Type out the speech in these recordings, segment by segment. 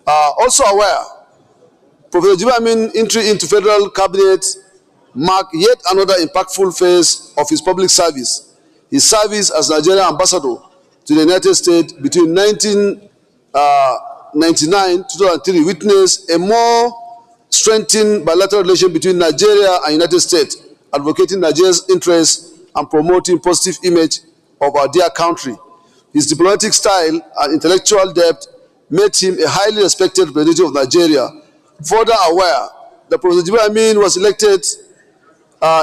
Also aware, Professor Jibril Aminu entry into federal cabinet marked yet another impactful phase of his public service. His service as Nigerian ambassador to the United States between 1999 to 2003 witnessed a more strengthened bilateral relation between Nigeria and United States, advocating Nigeria's interests and promoting positive image of our dear country. His diplomatic style and intellectual depth made him a highly respected representative of Nigeria. Further aware that Professor Jibril Aminu was elected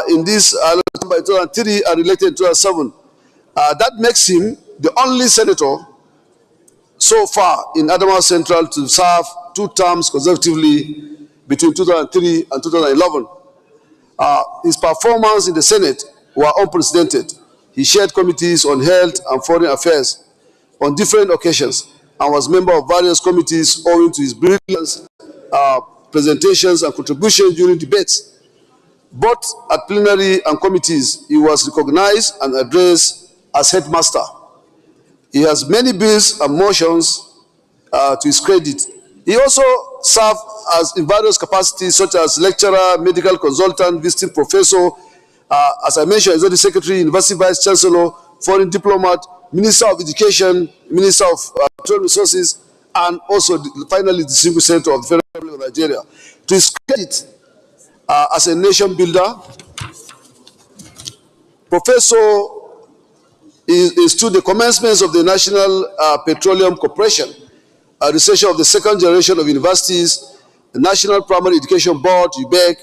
in this election by 2003 and elected in 2007. That makes him the only senator so far in Adamawa Central to serve 2 terms consecutively between 2003 and 2011. His performance in the Senate were unprecedented. He chaired committees on health and foreign affairs on different occasions and was member of various committees owing to his brilliant presentations and contributions during debates. Both at plenary and committees, he was recognized and addressed as headmaster. He has many bills and motions to his credit. He also served in various capacities such as lecturer, medical consultant, visiting professor, as I mentioned, executive secretary, university vice chancellor, foreign diplomat, minister of education, minister of natural resources, and also finally distinguished senator of the Federal Republic of Nigeria. To his credit as a nation builder, Professor is to the commencement of the National Petroleum Corporation, a recession of the second generation of universities, the National Primary Education Board, UBEC,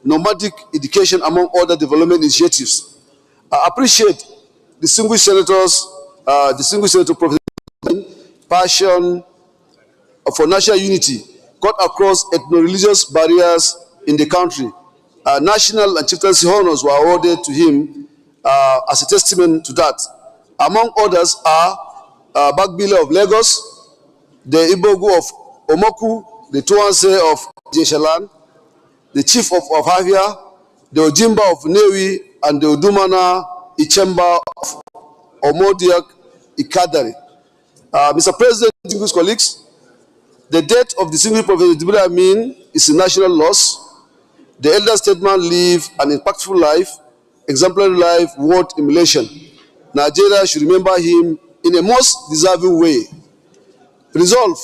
nomadic education, among other development initiatives. I appreciate distinguished senators, distinguished Senator Professor passion for national unity, cut across ethno-religious barriers in the country. National and chieftaincy honors were awarded to him as a testament to that. Among others are Bagbile of Lagos, the Ibogu of Omoku, the Tuanse of Jeshalan, the chief of Havia, the Ojimba of Newi, and the Odumana Ichemba of Omodiak Ikadari. Mr. President, distinguished colleagues, the death of distinguished Professor Jibril Aminu is a national loss. The elder statesman lived an impactful life, exemplary life worth emulation. Nigeria should remember him in a most deserving way. Resolve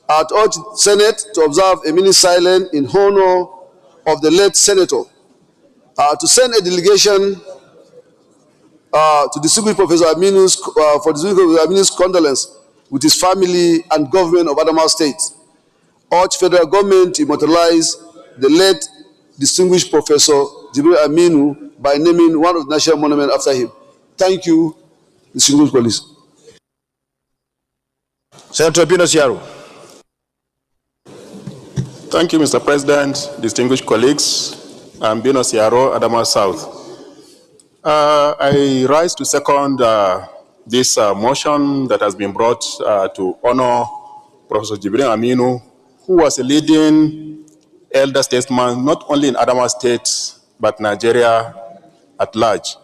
at urge Senate to observe a minute silence in honor of the late senator, to send a delegation to distinguished Professor Aminu's for distinguished Professor Aminu's condolence with his family and government of Adamawa State. Urge federal government to immortalize the late distinguished Professor Jibril Aminu by naming one of the national monuments after him. Thank you, distinguished colleagues. Senator Binos Yaro. Thank you, Mr. President, distinguished colleagues. I'm Binos Yaro, Adamawa South. I rise to second this motion that has been brought to honor Professor Jibril Aminu, who was a leading elder statesman, not only in Adamawa State, but Nigeria at large.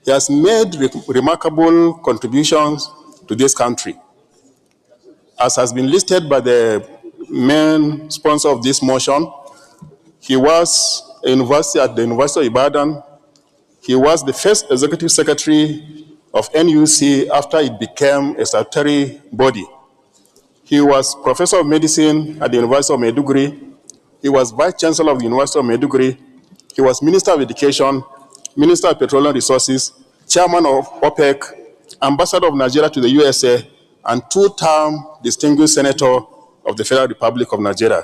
He has made remarkable contributions to this country. As has been listed by the main sponsor of this motion, he was at the University of Ibadan. He was the first executive secretary of NUC after it became a statutory body. He was professor of medicine at the University of Maiduguri. He was vice chancellor of the University of Maiduguri. He was minister of education, minister of petroleum resources, chairman of OPEC, ambassador of Nigeria to the USA, and 2-term distinguished senator of the Federal Republic of Nigeria.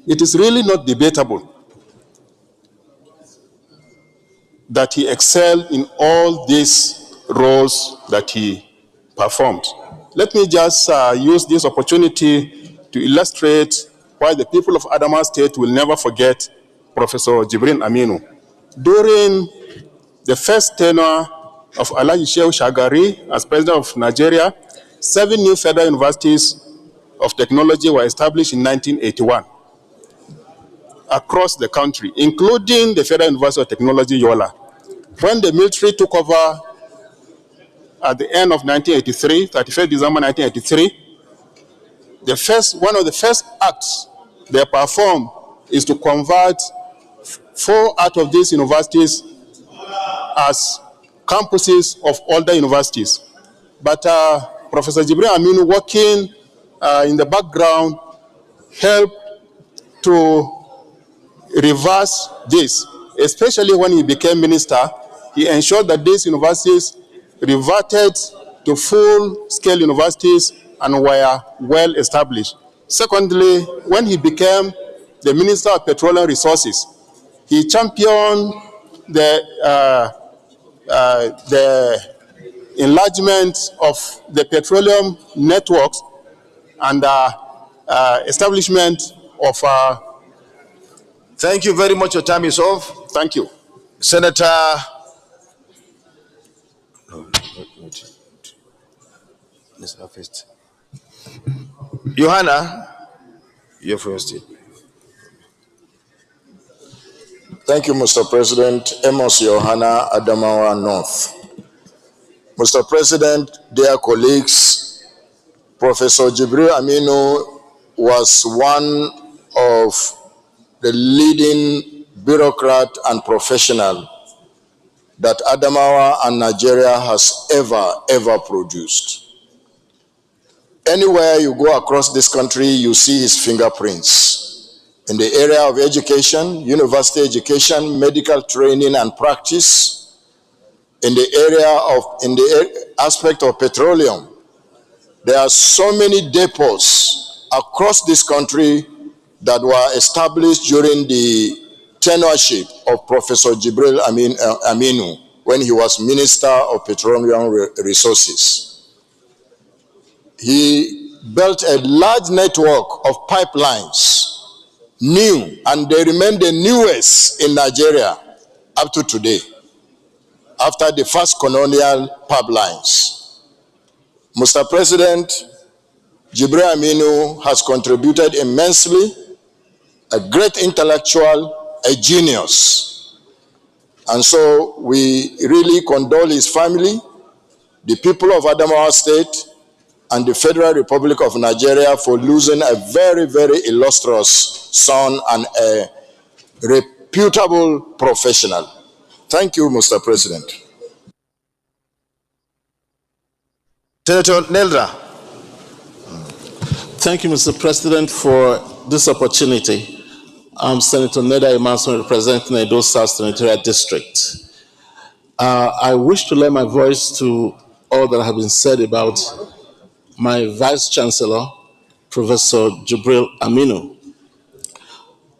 It is really not debatable that he excelled in all these roles that he performed. Let me just use this opportunity to illustrate why the people of Adamawa State will never forget Professor Jibril Aminu. During the first tenure of Alhaji Shehu Shagari as president of Nigeria, 7 new federal universities of technology were established in 1981 across the country, including the Federal University of Technology, Yola. When the military took over at the end of 1983, 31st December 1983, one of the first acts they perform is to convert 4 out of these universities as campuses of older universities. But Professor Jibril Aminu, working in the background, helped to reverse this, especially when he became minister. He ensured that these universities reverted to full-scale universities and were well established. Secondly, when he became the Minister of Petroleum Resources, he championed the enlargement of the petroleum networks and establishment of. Thank you very much. Your time is off. Thank you. Senator. Johanna, you're first. Thank you, Mr. President. Amos Johanna, Adamawa North. Mr. President, dear colleagues, Professor Jibril Aminu was one of the leading bureaucrat and professional that Adamawa and Nigeria has ever produced. Anywhere you go across this country, you see his fingerprints. In the area of education, university education, medical training and practice, in the aspect of petroleum, there are so many depots across this country that were established during the tenureship of Professor Jibril Aminu when he was Minister of Petroleum Resources. He built a large network of pipelines, new, and they remain the newest in Nigeria up to today, after the first colonial pipelines. Mr. President, Jibril Aminu has contributed immensely, a great intellectual, a genius. And so we really condole his family, the people of Adamawa State, and the Federal Republic of Nigeria for losing a very illustrious son and a reputable professional. Thank you, Mr. President. Senator Neldra. Thank you, Mr. President, for this opportunity. I'm Senator Neda Emanson, representing Edo South Senatorial District. I wish to lend my voice to all that have been said about my Vice Chancellor, Professor Jibril Aminu.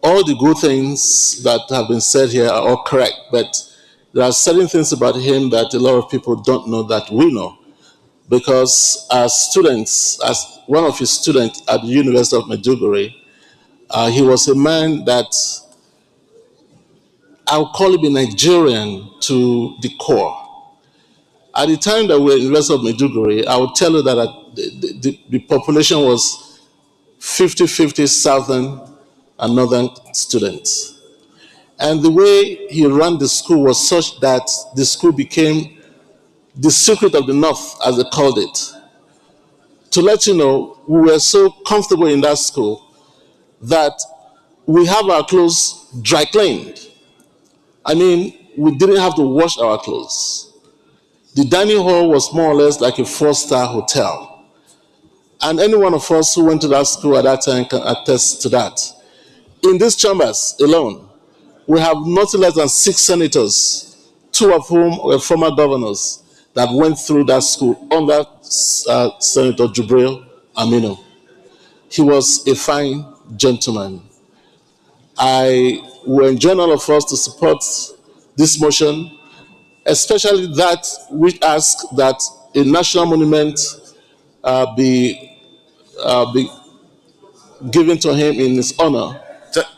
All the good things that have been said here are all correct, but there are certain things about him that a lot of people don't know that we know. Because as one of his students at the University of Maiduguri, he was a man that I'll call him a Nigerian to the core. At the time that we were at the University of Maiduguri, I would tell you that the population was 50-50 southern and northern students. And the way he ran the school was such that the school became the secret of the North, as they called it. To let you know, we were so comfortable in that school that we have our clothes dry cleaned. I mean, we didn't have to wash our clothes. The dining hall was more or less like a 4-star hotel. And any one of us who went to that school at that time can attest to that. In these chambers alone, we have nothing less than 6 senators, 2 of whom were former governors that went through that school under Senator Jibril Aminu. He was a fine gentleman. I will enjoin all of us to support this motion, especially that we ask that a national monument be given to him in his honor.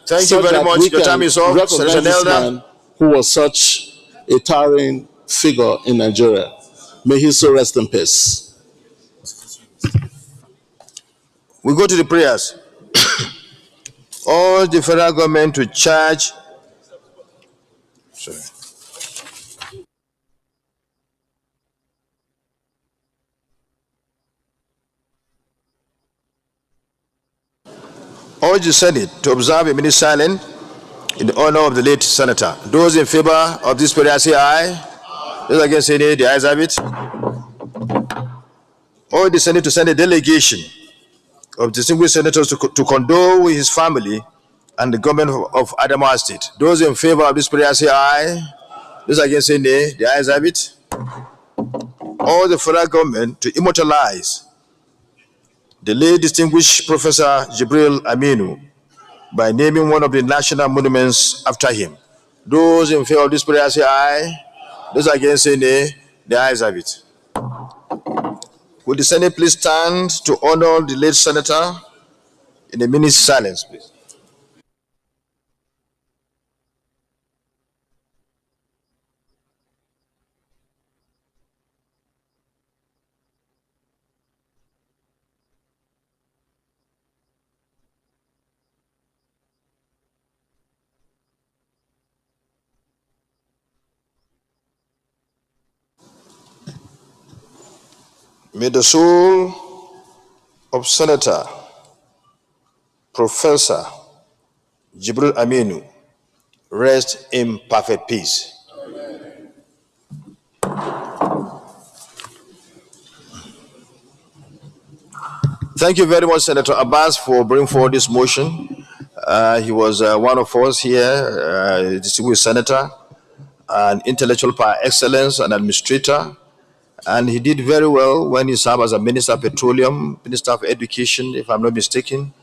Thank you very much. Your time is off. Recognize this man who was such a towering figure in Nigeria. May he so rest in peace. We go to the prayers. All the federal government to charge. Sorry. Urge the Senate to observe a minute silence in honor of the late senator. Those in favor of this prayer say aye. Those against say nay. The ayes have it. Urge the Senate to send a delegation of distinguished senators to condole with his family and the government of Adamawa State. Those in favor of this prayer say aye. Those against say nay. The ayes have it. Urge the federal government to immortalize the late distinguished Professor Jibril Aminu by naming one of the national monuments after him. Those in favor of this prayer say aye. Those against say nay. The ayes have it. Will the Senate please stand to honor the late senator in a minute's silence, please? May the soul of Senator Professor Jibril Aminu rest in perfect peace. Thank you very much, Senator Abbas, for bringing forward this motion. He was one of us here, a distinguished senator, an intellectual par excellence, an administrator, and he did very well when he served as a Minister of Petroleum, Minister of Education, if I'm not mistaken,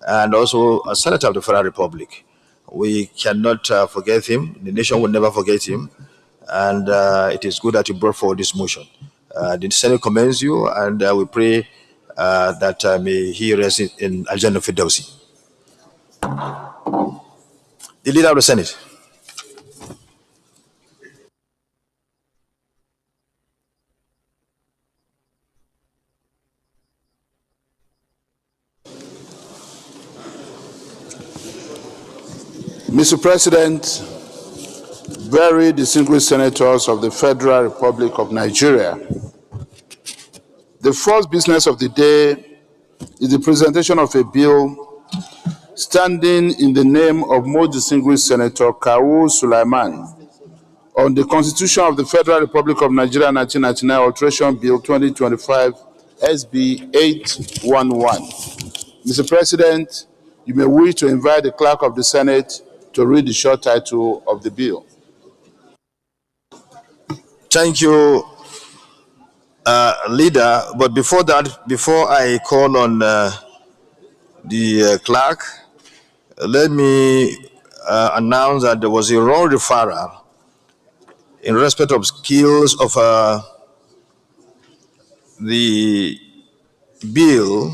and also a Senator of the Federal Republic. We cannot forget him. The nation will never forget him. And it is good that you brought forward this motion. The Senate commends you, and we pray that may he rest in Al-Jannah Firdausi. The Leader of the Senate. Mr. President, very distinguished senators of the Federal Republic of Nigeria, the first business of the day is the presentation of a bill standing in the name of most distinguished Senator Kawu Sulaiman on the Constitution of the Federal Republic of Nigeria 1999 Alteration Bill 2025 SB 811. Mr. President, you may wish to invite the Clerk of the Senate to read the short title of the bill. Thank you, Leader. But before that, before I call on the clerk, let me announce that there was a wrong referral in respect of skills of the bill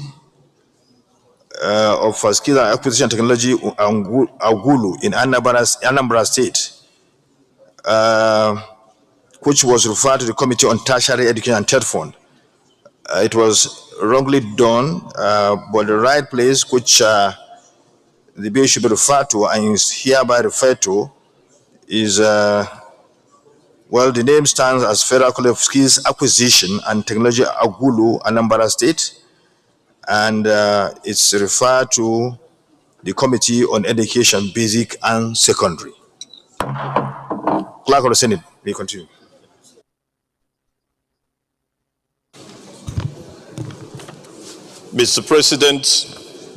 of Skills and Acquisition Technology Agulu in Anambra State, which was referred to the Committee on Tertiary Education and Third Fund. It was wrongly done, but the right place which the bill should be referred to and is hereby referred to is, well, the name stands as Federal College of Skills Acquisition and Technology Agulu, Anambra State, and it's referred to the Committee on Education, Basic and Secondary. Clerk of the Senate, may continue. Mr. President,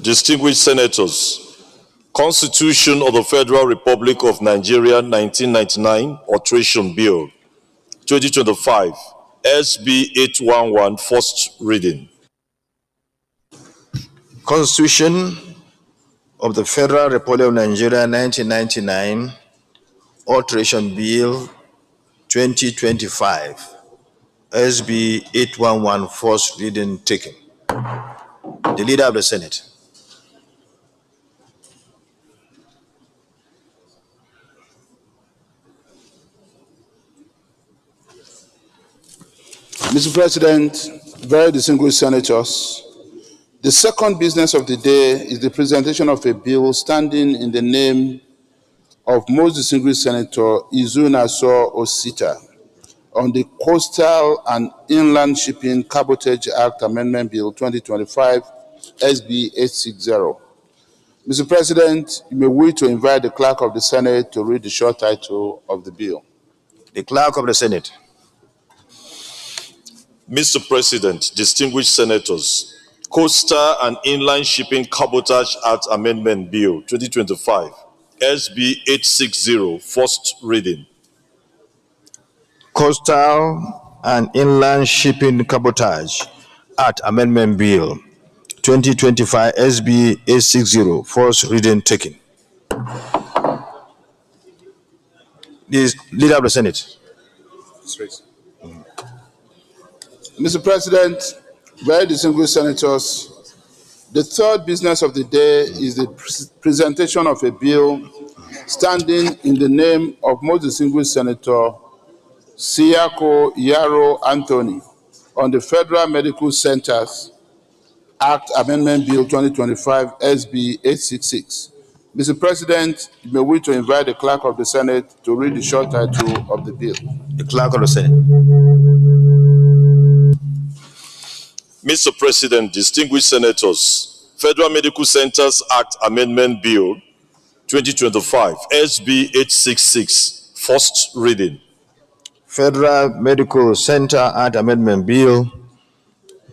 distinguished senators, Constitution of the Federal Republic of Nigeria 1999 Alteration Bill 2025 SB 811 first reading. Constitution of the Federal Republic of Nigeria 1999 Alteration Bill 2025 SB 811 first reading taken. The Leader of the Senate. Mr. President, very distinguished senators, the second business of the day is the presentation of a bill standing in the name of most distinguished Senator Izunaso Osita on the Coastal and Inland Shipping Cabotage Act Amendment Bill 2025 SB 860. Mr. President, you may wish to invite the Clerk of the Senate to read the short title of the bill. The Clerk of the Senate. Mr. President, distinguished senators, Coastal and Inland Shipping Cabotage Act Amendment Bill 2025, SB 860, first reading. Coastal and Inland Shipping Cabotage Act Amendment Bill 2025 SB 860, first reading taken. The Leader of the Senate. Mr. President, very distinguished senators, the third business of the day is the presentation of a bill standing in the name of most distinguished Senator Siako Yaro Anthony on the Federal Medical Centers Act Amendment Bill 2025 SB 866. Mr. President, you may wish to invite the Clerk of the Senate to read the short title of the bill. The Clerk of the Senate. Mr. President, distinguished senators, Federal Medical Centers Act Amendment Bill 2025 SB 866, first reading. Federal Medical Center Act Amendment Bill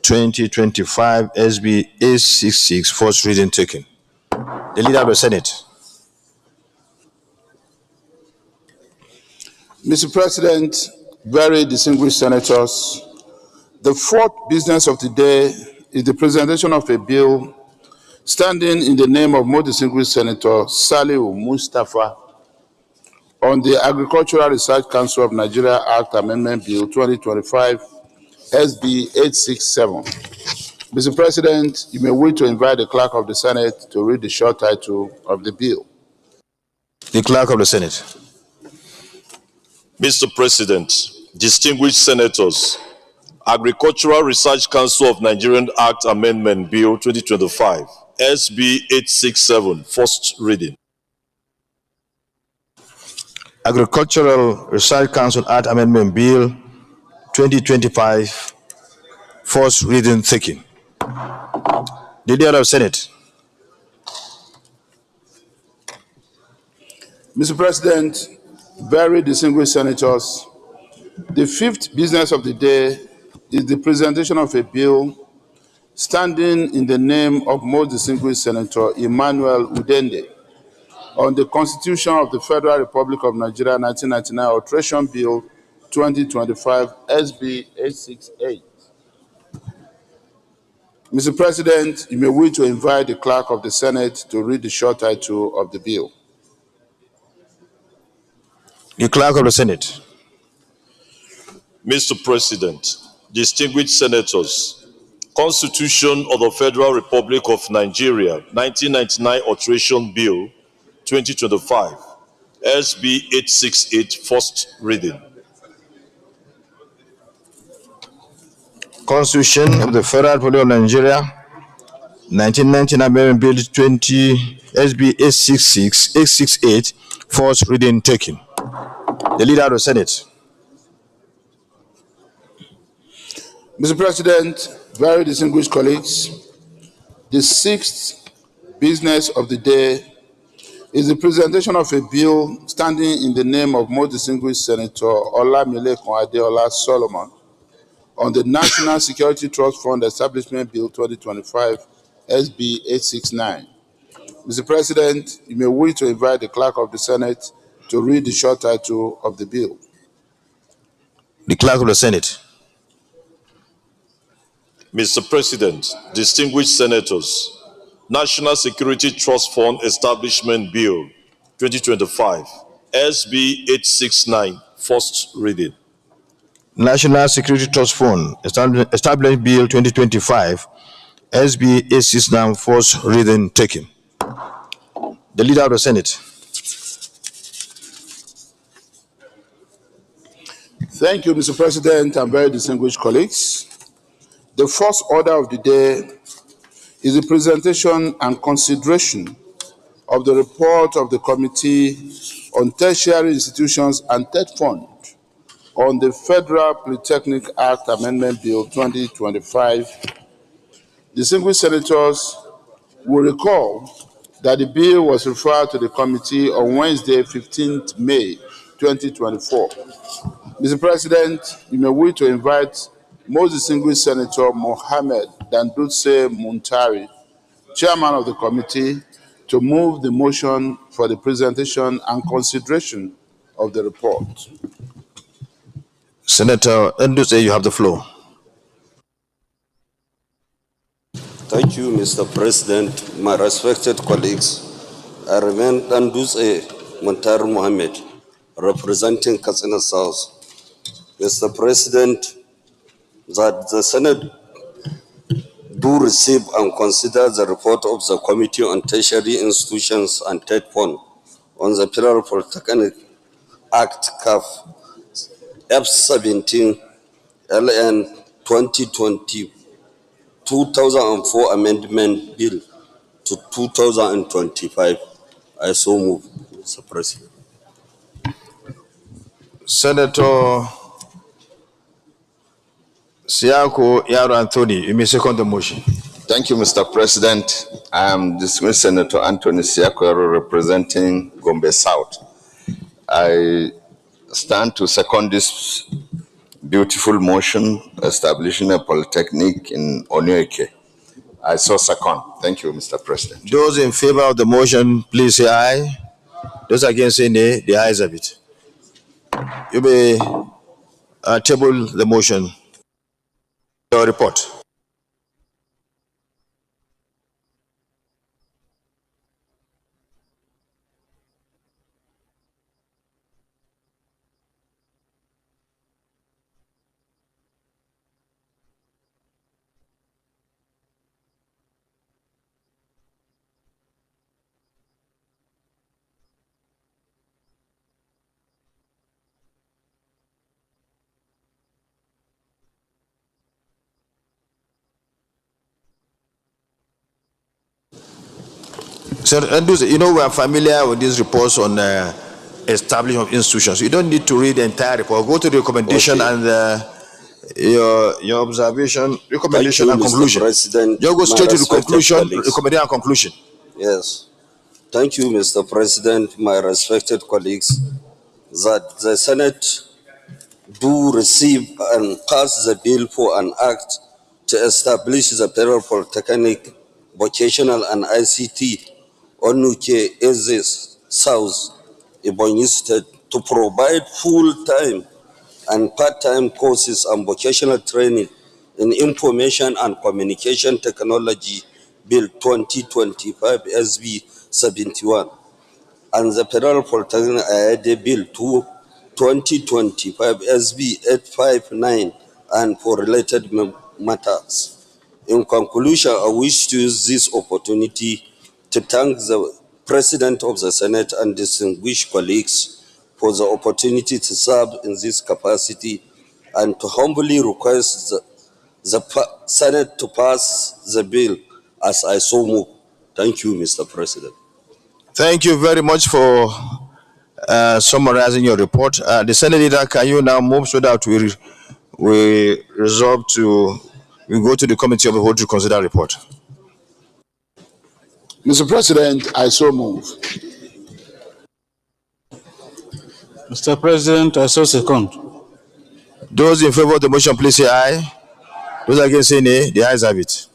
2025 SB 866, first reading taken. The Leader of the Senate. Mr. President, very distinguished senators, the fourth business of the day is the presentation of a bill standing in the name of most distinguished Senator Saliu Mustafa on the Agricultural Research Council of Nigeria Act Amendment Bill 2025 SB 867. Mr. President, you may wish to invite the Clerk of the Senate to read the short title of the bill. The Clerk of the Senate. Mr. President, distinguished senators, Agricultural Research Council of Nigerian Act Amendment Bill 2025 SB 867, first reading. Agricultural Research Council Act Amendment Bill 2025, first reading taken. The Leader of the Senate. Mr. President, very distinguished senators, the fifth business of the day is the presentation of a bill standing in the name of most distinguished Senator Emmanuel Udende on the Constitution of the Federal Republic of Nigeria 1999 Alteration Bill 2025 SB 868. Mr. President, you may wish to invite the Clerk of the Senate to read the short title of the bill. The Clerk of the Senate. Mr. President, distinguished senators, Constitution of the Federal Republic of Nigeria 1999 Alteration Bill 2025 SB 868, first reading. Constitution of the Federal Republic of Nigeria 1999 Amendment Bill 20 SB 868, first reading taken. The Leader of the Senate. Mr. President, very distinguished colleagues, the sixth business of the day is the presentation of a bill standing in the name of most distinguished Senator Olamilekan Adeola Solomon on the National Security Trust Fund Establishment Bill 2025 SB 869. Mr. President, you may wish to invite the Clerk of the Senate to read the short title of the bill. The Clerk of the Senate. Mr. President, distinguished senators, National Security Trust Fund Establishment Bill 2025 SB 869, first reading. National Security Trust Fund Establishment Bill 2025 SB 869, first reading taken. The Leader of the Senate. Thank you, Mr. President, and very distinguished colleagues. The first order of the day is the presentation and consideration of the report of the Committee on Tertiary Institutions and TED Fund on the Federal Polytechnic Act Amendment Bill 2025. Distinguished senators will recall that the bill was referred to the committee on Wednesday, 15th May 2024. Mr. President, you may wish to invite most distinguished Senator Mohammed Dandutse Muntari, Chairman of the committee, to move the motion for the presentation and consideration of the report. Senator Nduse, you have the floor. Thank you, Mr. President. My respected colleagues, I remain Danduse Muntari Mohammed, representing Katsina South. Mr. President, that the Senate do receive and consider the report of the Committee on Tertiary Institutions and Third Fund on the Federal Polytechnic Act CAF F17 LN 2004 Amendment Bill to 2025. I so move, Mr. President. Senator Siako Yaro Anthony, you may second the motion. Thank you, Mr. President. I am dismissed Senator Anthony Siakwero representing Gombe South. I stand to second this beautiful motion establishing a polytechnic in Onyoike. I so second. Thank you, Mr. President. Those in favor of the motion, please say aye. Those against say nay. The ayes have it. You may table the motion. Your report. So, you know, we are familiar with these reports on establishment of institutions. You don't need to read the entire report. Go to the recommendation and your observation, recommendation, and conclusion. President, you go straight to the conclusion, recommendation, and conclusion. Yes. Thank you, Mr. President, my respected colleagues, that the Senate do receive and pass the bill for an act to establish the Federal Polytechnic Vocational and ICT Onuke Ezes South Ebonyi State to provide full-time and part-time courses and vocational training in information and communication technology Bill 2025 SB 71 and the Federal Polytechnic IAD Bill 2025 SB 859 and for related matters. In conclusion, I wish to use this opportunity to thank the President of the Senate and distinguished colleagues for the opportunity to serve in this capacity and to humbly request the Senate to pass the bill as I so move. Thank you, Mr. President. Thank you very much for summarizing your report. The Senate leader, can you now move so that we resolve to go to the committee of the whole to consider the report? Mr. President, I so move. Mr. President, I so second. Those in favor of the motion, please say aye. Those against say nay. The ayes have it.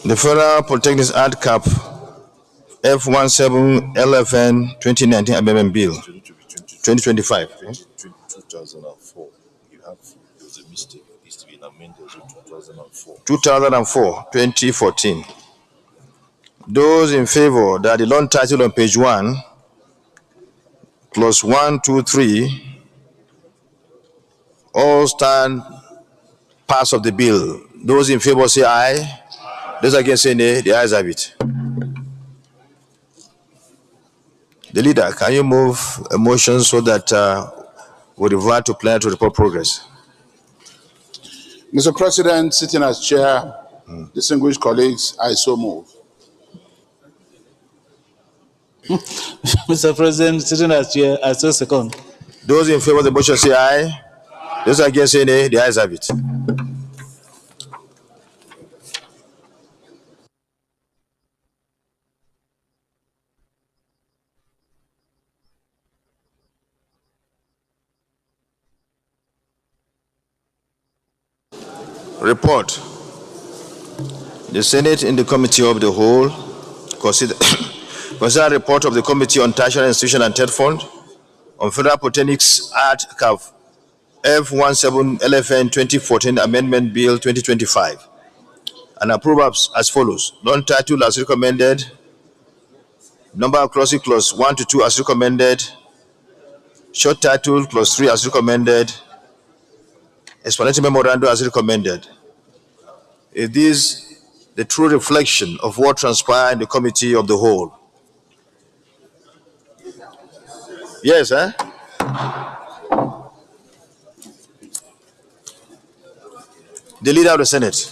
The Federal Polytechnics Act Cap F17 LFN 2019 Amendment Bill 2025. 2004. You have, there was a mistake. It needs to be amended to 2004. 2014. Those in favor that the long title on page 1, clause 1, 2, 3, all stand pass of the bill. Those in favor say aye. Those against say nay. The ayes have it. The leader, can you move a motion so that we revert to plenary to report progress? Mr. President, sitting as chair, Distinguished colleagues, I so move. Mr. President, sitting as chair, I so second. Those in favor of the motion say aye. Those against say nay. The ayes have it. Report. The Senate in the Committee of the Whole consider a report of the Committee on Tertiary Institution and Third Fund on Federal Polytechnics Act CAF F17 LFN 2014 Amendment Bill 2025 and approve as follows. Non-title as recommended. Number of clauses clause 1 to 2 as recommended. Short title clause 3 as recommended. Explanatory memorandum as recommended. It is the true reflection of what transpired in the Committee of the Whole. Yes, eh? The Leader of the Senate.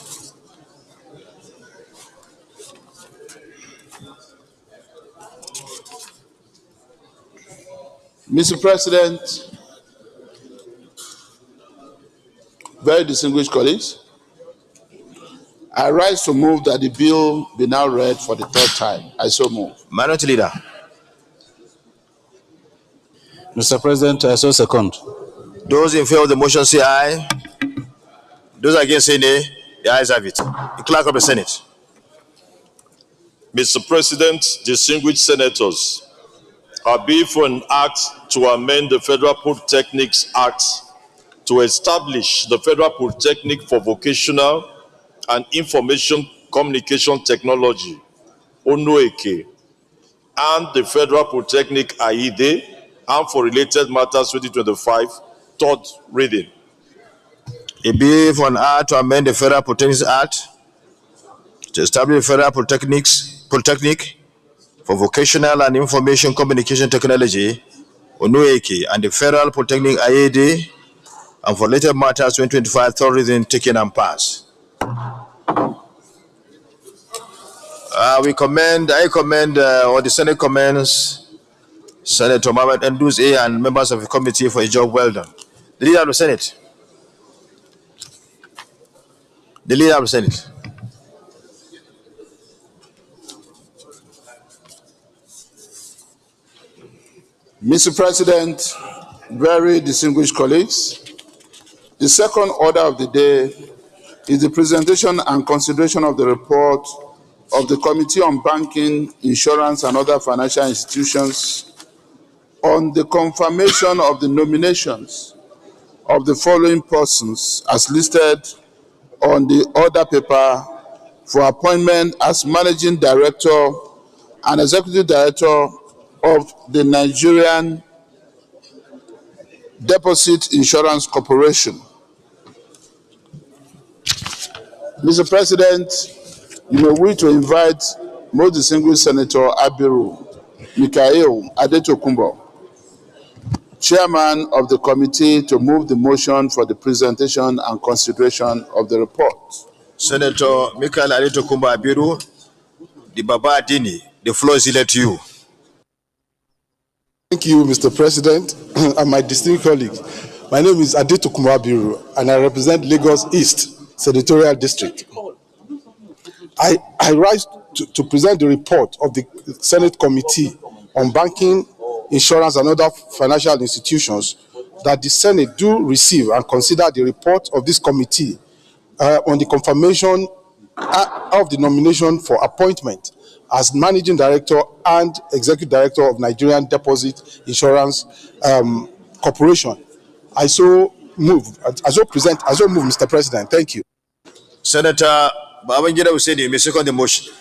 Mr. President, very distinguished colleagues, I rise to move that the bill be now read for the third time. I so move. Minority Leader. Mr. President, I so second. Those in favor of the motion say aye. Those against say nay. The ayes have it. The Clerk of the Senate. Mr. President, distinguished senators, I bill for an act to amend the Federal Polytechnics Act to establish the Federal Polytechnic for Vocational and Information Communication Technology, ONOEK, and the Federal Polytechnic AIDE, and for related matters 2025, third reading. A bill for an act to amend the Federal Polytechnics Act to establish the Federal Polytechnic for Vocational and Information Communication Technology, ONOEK, and the Federal Polytechnic AIDE, and for related matters 2025, third reading taken and passed. I commend, or the Senate commends Senator Mohamed Nduz and members of the committee for a job well done. The Leader of the Senate. The Leader of the Senate. Mr. President, very distinguished colleagues, the second order of the day is the presentation and consideration of the report of the Committee on Banking, Insurance, and Other Financial Institutions on the confirmation of the nominations of the following persons as listed on the order paper for appointment as Managing Director and Executive Director of the Nigerian Deposit Insurance Corporation. Mr. President, you may wish to invite most distinguished Senator Abiru Mikael Adetokunbo, Chairman of the committee, to move the motion for the presentation and consideration of the report. Senator Mikael Adetokunbo Abiru, the Baba Adini, the floor is left to you. Thank you, Mr. President, and my distinguished colleagues. My name is Adetokunbo Abiru, and I represent Lagos East Senatorial District. I rise to present the report of the Senate Committee on Banking, Insurance, and Other Financial Institutions that the Senate do receive and consider the report of this committee on the confirmation of the nomination for appointment as Managing Director and Executive Director of Nigerian Deposit Insurance Corporation. I so move, Mr. President. Thank you. Senator Babangida Husseini, you may second the motion.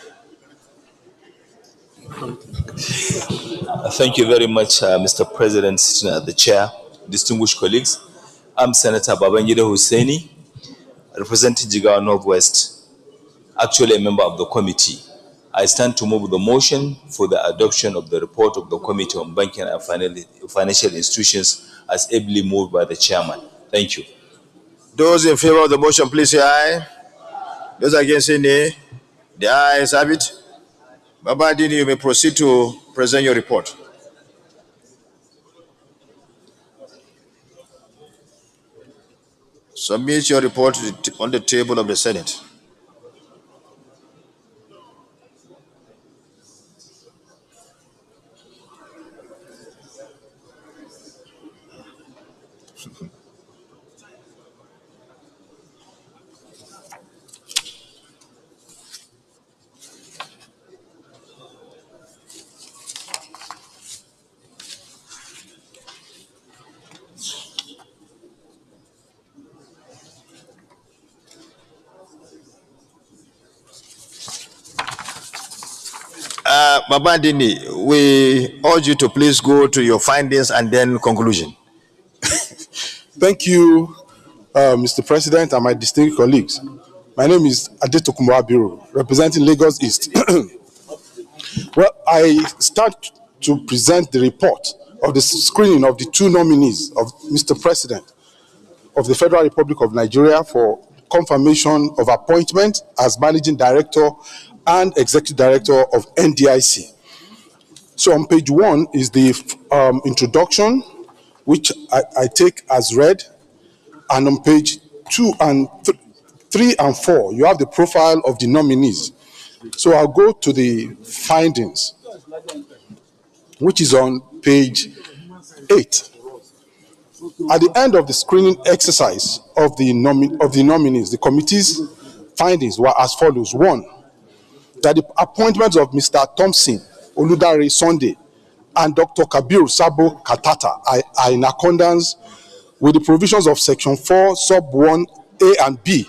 Thank you very much, Mr. President, sitting at the chair, distinguished colleagues. I'm Senator Babangida Husseini, representing Jigawa Northwest, actually a member of the committee. I stand to move the motion for the adoption of the report of the Committee on Banking and Financial Institutions as ably moved by the chairman. Thank you. Those in favor of the motion, please say aye. Those against say nay. The ayes have it. Baba Dini, you may proceed to present your report. Submit your report on the table of the Senate. Baba Dini, we urge you to please go to your findings and then conclusion. Thank you, Mr. President, and my distinguished colleagues. My name is Adetokunbo Abiru, representing Lagos East. Well, I start to present the report of the screening of the two nominees of Mr. President of the Federal Republic of Nigeria for confirmation of appointment as Managing Director and Executive Director of NDIC. So on page 1 is the introduction, which I take as read, and on page 2 and 3 and 4, you have the profile of the nominees. So I'll go to the findings, which is on page 8. At the end of the screening exercise of the nominees, the committee's findings were as follows. 1, that the appointments of Mr. Thompson Oludare Sunday and Dr. Kabir Sabo Katata are in accordance with the provisions of Section 4, Sub 1, A and B,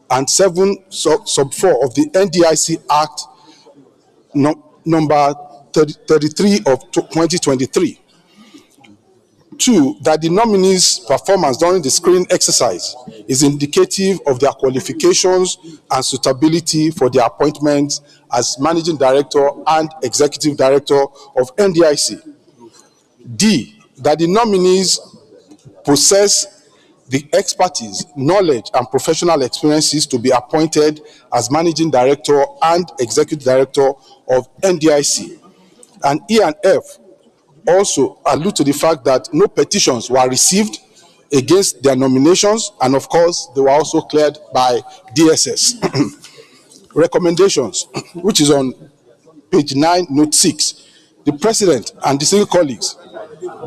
and 7, Sub 4 of the NDIC Act number 33 of 2023. 2, that the nominees' performance during the screening exercise is indicative of their qualifications and suitability for their appointments as Managing Director and Executive Director of NDIC. D, that the nominees possess the expertise, knowledge, and professional experiences to be appointed as Managing Director and Executive Director of NDIC. And E and F also allude to the fact that no petitions were received against their nominations, and of course, they were also cleared by DSS. Recommendations, which is on page 9, note 6. The President and distinguished colleagues,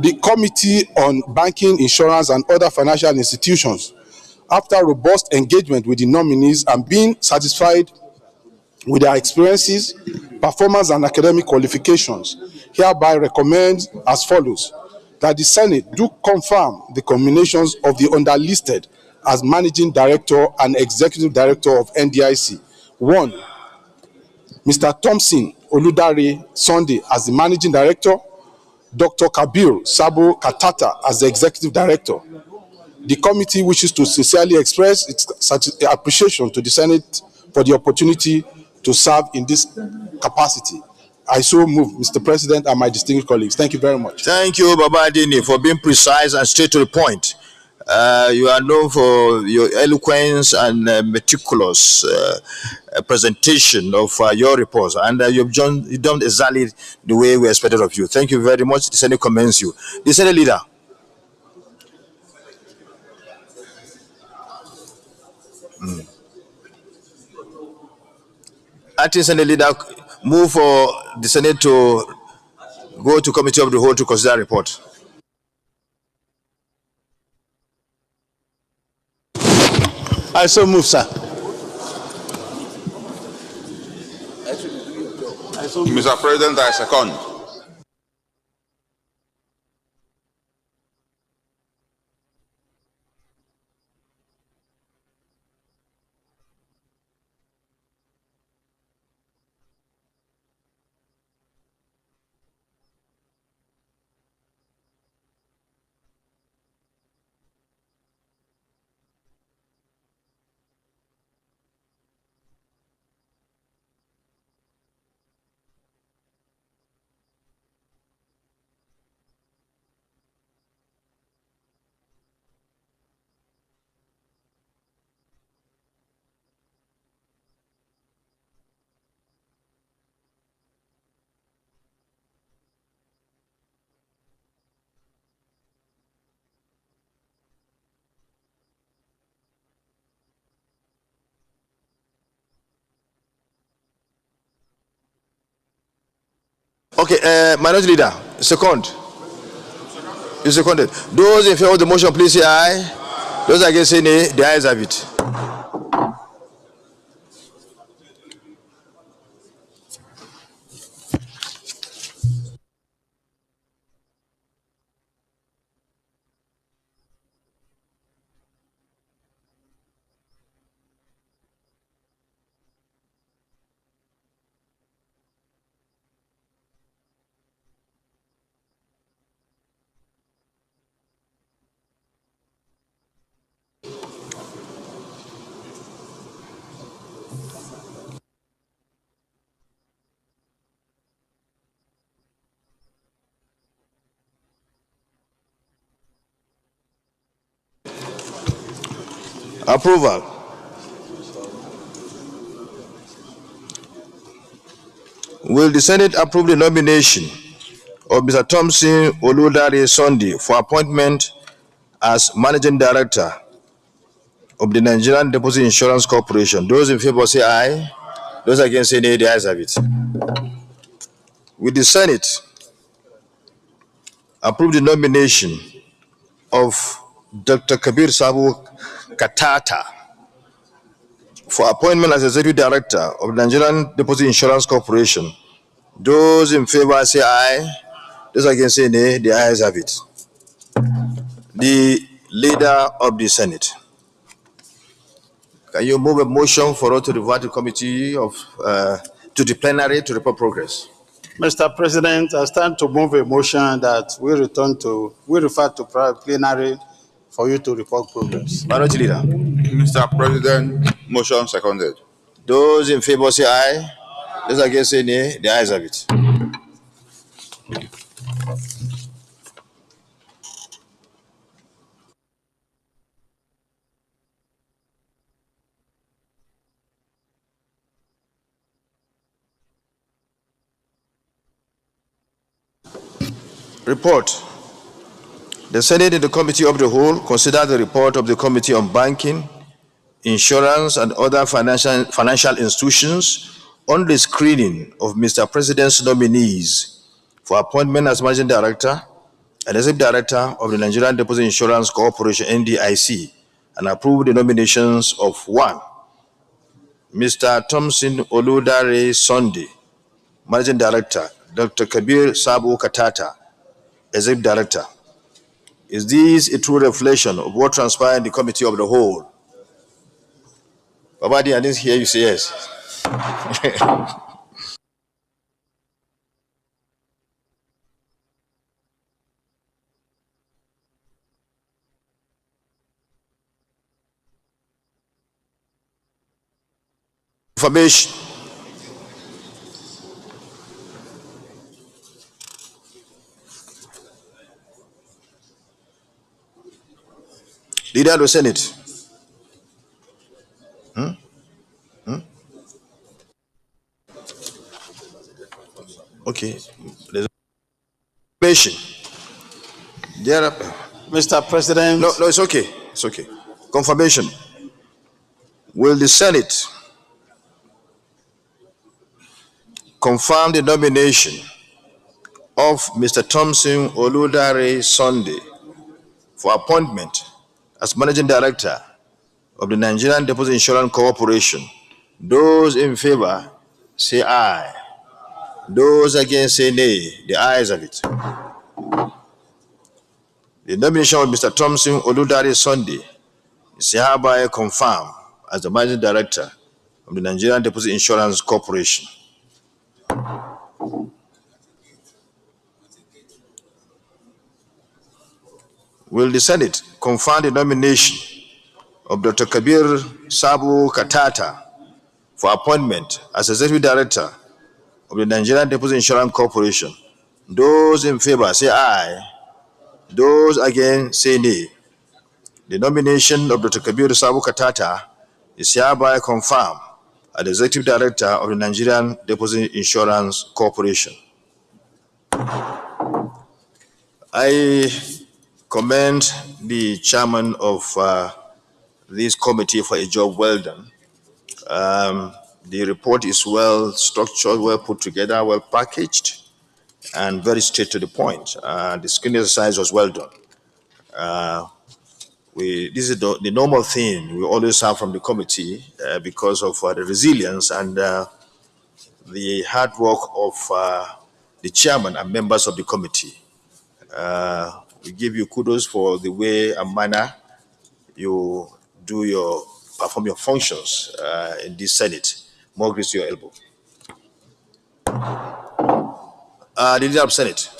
the Committee on Banking, Insurance, and Other Financial Institutions, after robust engagement with the nominees and being satisfied with their experiences, performance, and academic qualifications, hereby recommends as follows: that the Senate do confirm the combinations of the underlisted as Managing Director and Executive Director of NDIC. 1, Mr. Thompson Oludare Sunday as the Managing Director, Dr. Kabir Sabo Katata as the Executive Director. The committee wishes to sincerely express its appreciation to the Senate for the opportunity to serve in this capacity. I so move, Mr. President and my distinguished colleagues. Thank you very much. Thank you, Baba Dini, for being precise and straight to the point. You are known for your eloquence and meticulous presentation of your reports, and you've done exactly the way we expected of you. Thank you very much. The Senate commends you. The Senate leader. Acting Senate leader, move for the Senate to go to Committee of the Whole to consider a report. I so move, sir. Mr. President, I second. Okay, Minority Leader, second. You seconded. Those in favor of the motion, please say aye. Those against say nay. The ayes have it. Approval. Will the Senate approve the nomination of Mr. Thompson Oludare Sunday for appointment as Managing Director of the Nigerian Deposit Insurance Corporation? Those in favor say aye. Those against say nay. The ayes have it. Will the Senate approve the nomination of Dr. Kabir Sabu Katata for appointment as Executive Director of the Nigerian Deposit Insurance Corporation? Those in favor say aye. Those against say nay. The ayes have it. The Leader of the Senate. Can you move a motion for us to revert the committee to the plenary to report progress? Mr. President, I stand to move a motion that we refer to plenary for you to report progress. Minority Leader. Mr. President, motion seconded. Those in favor say aye. Those against say nay. The ayes have it. Report. The Senate in the Committee of the Whole considered the report of the Committee on Banking, Insurance and other financial institutions on the screening of Mr. President's nominees for appointment as Managing Director and Executive Director of the Nigerian Deposit Insurance Corporation (NDIC) and approved the nominations of 1. Mr. Thompson Oludare Sunday, Managing Director, Dr. Kabir Sabu Katata, Executive Director. Is this a true reflection of what transpired in the Committee of the Whole? Babadi, I didn't hear you say yes. Information. Leader of the Senate. Okay. There's information. Mr. President. No, it's okay. It's okay. Confirmation. Will the Senate confirm the nomination of Mr. Thompson Oludare Sunday for appointment as Managing Director of the Nigerian Deposit Insurance Corporation? Those in favor say aye. Those against say nay. The ayes have it. The nomination of Mr. Thompson Oludare Sunday is hereby confirmed as the Managing Director of the Nigerian Deposit Insurance Corporation. Will the Senate confirm the nomination of Dr. Kabir Sabu Katata for appointment as Executive Director of the Nigerian Deposit Insurance Corporation? Those in favor say aye. Those against say nay. The nomination of Dr. Kabir Sabu Katata is hereby confirmed as the Executive Director of the Nigerian Deposit Insurance Corporation. I commend the chairman of this committee for a job well done. The report is well structured, well put together, well packaged, and very straight to the point. The screening exercise was well done. This is the normal thing we always have from the committee because of the resilience and the hard work of the chairman and members of the committee. We give you kudos for the way and manner you perform your functions in this Senate. More grace to your elbow. The leader of Senate.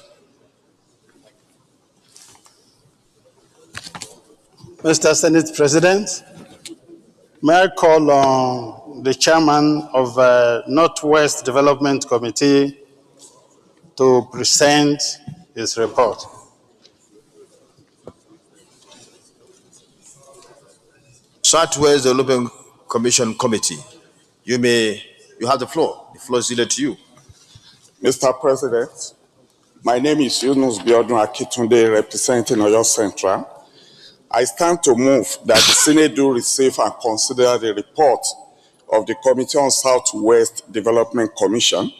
Mr. Senate President, may I call on the chairman of Northwest Development Committee to present his report. Southwest Development Commission Committee. You have the floor. The floor is yielded to you. Mr. President, my name is Yunus Biodun Akitunde, representing Oyo Central. I stand to move that the Senate do receive and consider the report of the Committee on Southwest Development Commission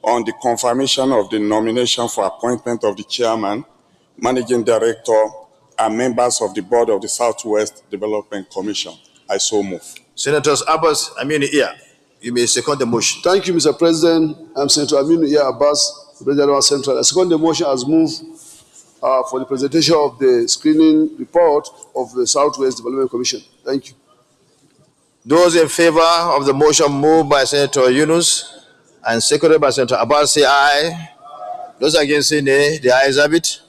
on the confirmation of the nomination for appointment of the chairman, managing director, and members of the board of the Southwest Development Commission. I so move. Senators Abbas, Aminu Iya, you may second the motion. Thank you, Mr. President. I'm Senator Aminu Iya Abbas, President of Central. I second the motion as moved for the presentation of the screening report of the Southwest Development Commission. Thank you. Those in favor of the motion moved by Senator Yunus and seconded by Senator Abbas say aye. Those against say nay. The ayes have it.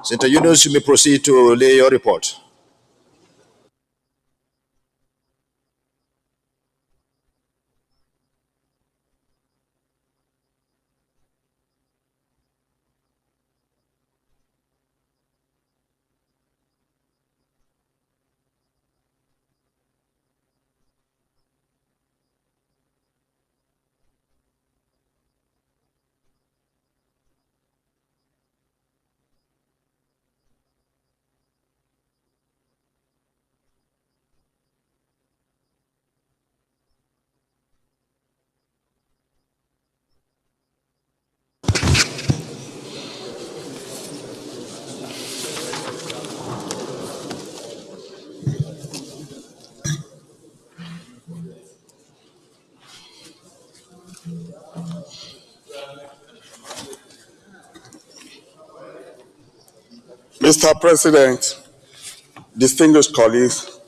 Senator Yunus, you may proceed to lay your report. Mr. President, distinguished colleagues,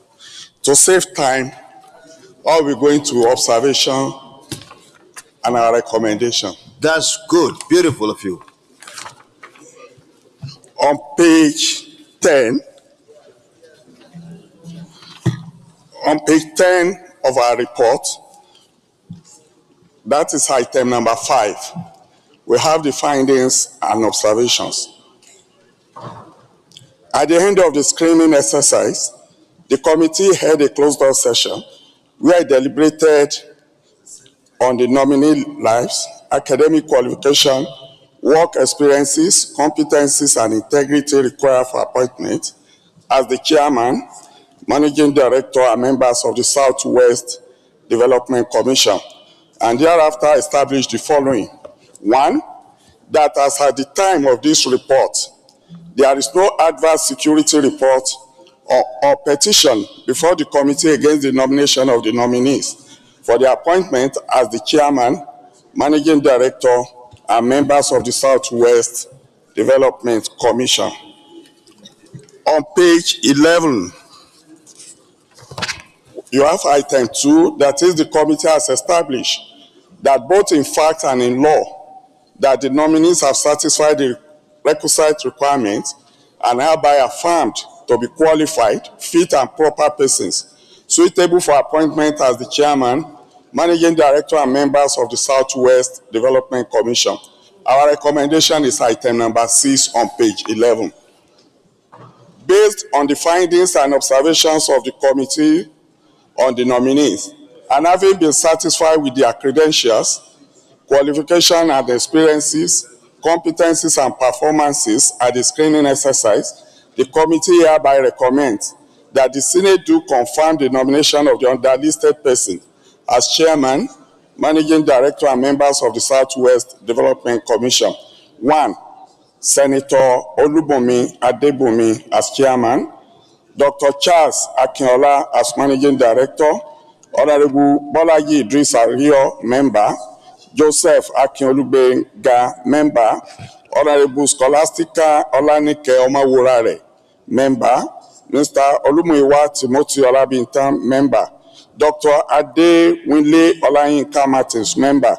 to save time, I'll be going to observation and our recommendation. That's good. Beautiful of you. On page 10, of our report, that is item number 5. We have the findings and observations. At the end of the screening exercise, the committee held a closed-door session where it deliberated on the nominee lives, academic qualification, work experiences, competencies, and integrity required for appointment as the chairman, managing director, and members of the Southwest Development Commission, and thereafter established the following. 1, that as at the time of this report, there is no adverse security report or petition before the committee against the nomination of the nominees for the appointment as the chairman, managing director, and members of the Southwest Development Commission. On page 11, you have item 2, that is the committee has established that both in fact and in law, that the nominees have satisfied the requisite requirements and hereby affirmed to be qualified, fit, and proper persons suitable for appointment as the chairman, managing director, and members of the Southwest Development Commission. Our recommendation is item number 6 on page 11. Based on the findings and observations of the committee on the nominees, and having been satisfied with their credentials, qualification and experiences, competencies and performances at the screening exercise, the committee hereby recommends that the Senate do confirm the nomination of the underlisted person as chairman, managing director, and members of the Southwest Development Commission 1. Senator Olubunmi Adebunmi as chairman, Dr. Charles Akinola as managing director, Honorable Bolaji Idris Ario, member, Joseph Akinolubenga, member, Honorable Scholastica Olanike Omawurare, member, Mr. Olumuyiwa Timothy Olabintan, member, Dr. Ade Winle Olayinka Martins, member,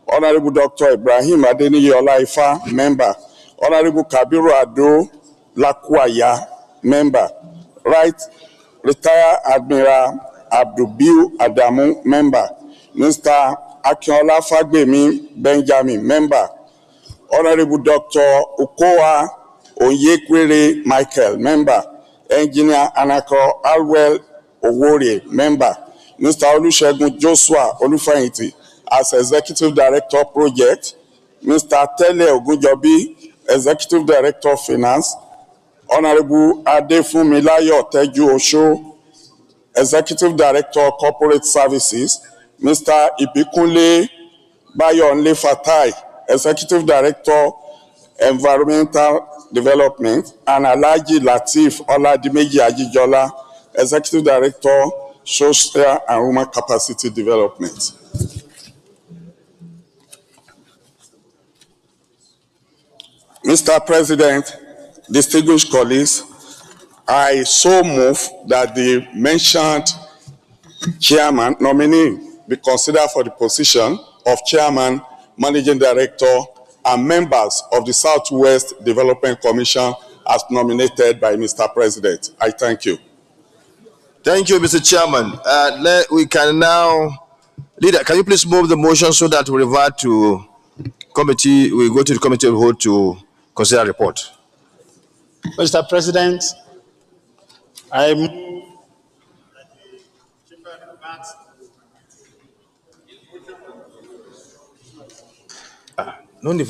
Honorable Dr. Ibrahim Adeniyi Olaifa, member, Honorable Kabiru Ado Lakwaya, member, Right Retired Admiral Abdulbiu Adamu, member, Mr. Akinola Fagbemi Benjamin, member, Honorable Dr. Okowa Onyekwere Michael, member, Engineer Anako Alwell Owore, member, Mr. Olusegun Joshua Olufayinti as Executive Director Project, Mr. Tele Ogunjobi, Executive Director of Finance, Honorable Adefunmilayo Teju Osho, Executive Director Corporate Services, Mr. Ibikunle Bayonle Fatai, Executive Director Environmental Development, and Alhaji Lateef Oladimeji Ajijola, Executive Director Social and Human Capacity Development. Mr. President, distinguished colleagues, I so move that the mentioned chairman nominee be considered for the position of chairman, managing director, and members of the Southwest Development Commission as nominated by Mr. President. I thank you. Thank you, Mr. Chairman. We can now, leader, can you please move the motion so that we revert to committee, we go to the committee of whole to consider report. Mr. President, I move no need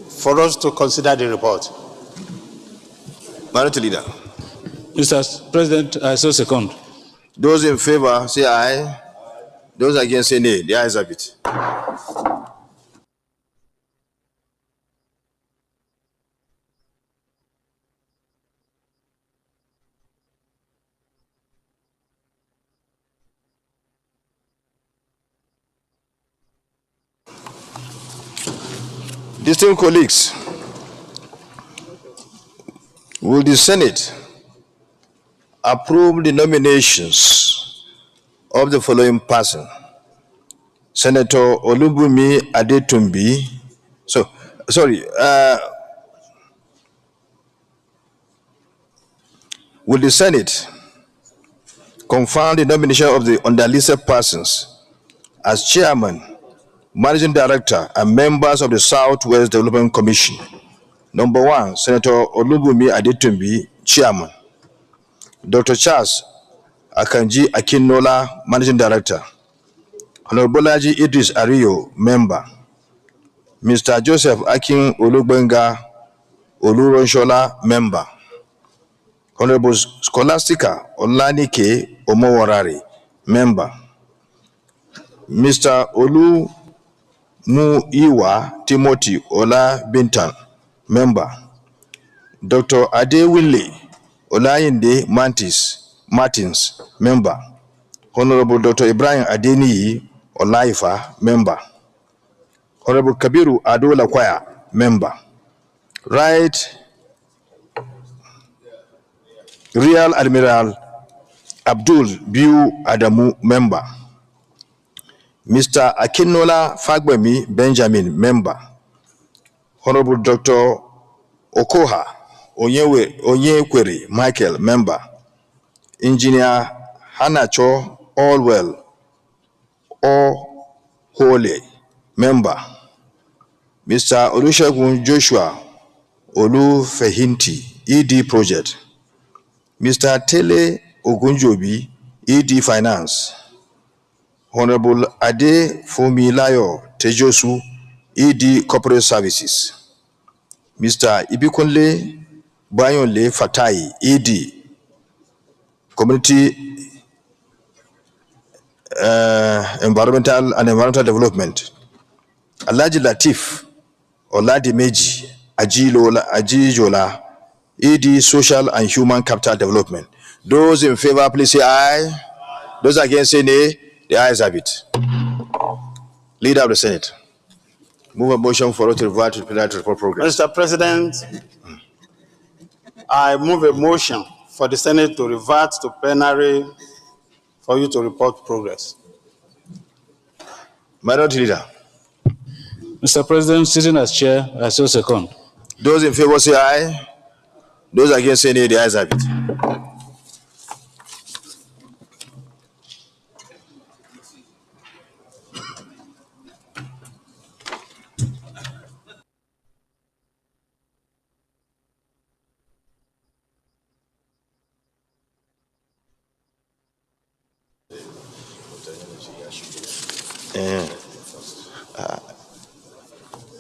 for us to consider the report. Minority Leader. Mr. President, I so second. Those in favor say aye. Those against say nay. The ayes have it. Distinguished colleagues, will the Senate approve the nominations of the following person? Senator Olubunmi Adetumbi. Will the Senate confirm the nomination of the underlisted persons as chairman, managing director, and members of the Southwest Development Commission? Number 1, Senator Olubunmi Adetumbi, chairman. Dr. Charles Akanji Akinola, managing director. Honorable Bolaji Idris Ario, member. Mr. Joseph Akin Olugbenga Oluronshola, member. Honorable Scholastica Olanike Omowarare, member. Mr. Olumuyiwa Timothy Ola Bintan, member. Dr. Adewinle Olayinde Martins, member. Honorable Dr. Ibrahim Adeniyi Olaifa, member. Honorable Kabiru Ado Lakwaya, member. Right Real Admiral Abdul Biu Adamu, member. Mr. Akinola Fagbemi Benjamin, member. Honorable Dr. Okoha Onyekwere Michael, member. Engineer Hanacho Allwell Ohole, member. Mr. Olusegun Joshua Olufehinti, ED Project. Mr. Tele Ogunjobi, ED Finance. Honorable Ade Fumilayo Tejosu, ED Corporate Services. Mr. Ibikunle Bayonle Fatai, ED Community Environmental Development. Alhaji Latif Oladimeji Ajijola, ED Social and Human Capital Development. Those in favor, please say aye. Those against, say nay. The ayes have it. Leader of the Senate. Move a motion for us to revert to the plenary to report progress. Mr. President, I move a motion for the Senate to revert to plenary for you to report progress. Minority Leader. Mr. President, sitting as chair, I so second. Those in favor say aye. Those against, say nay. The ayes have it.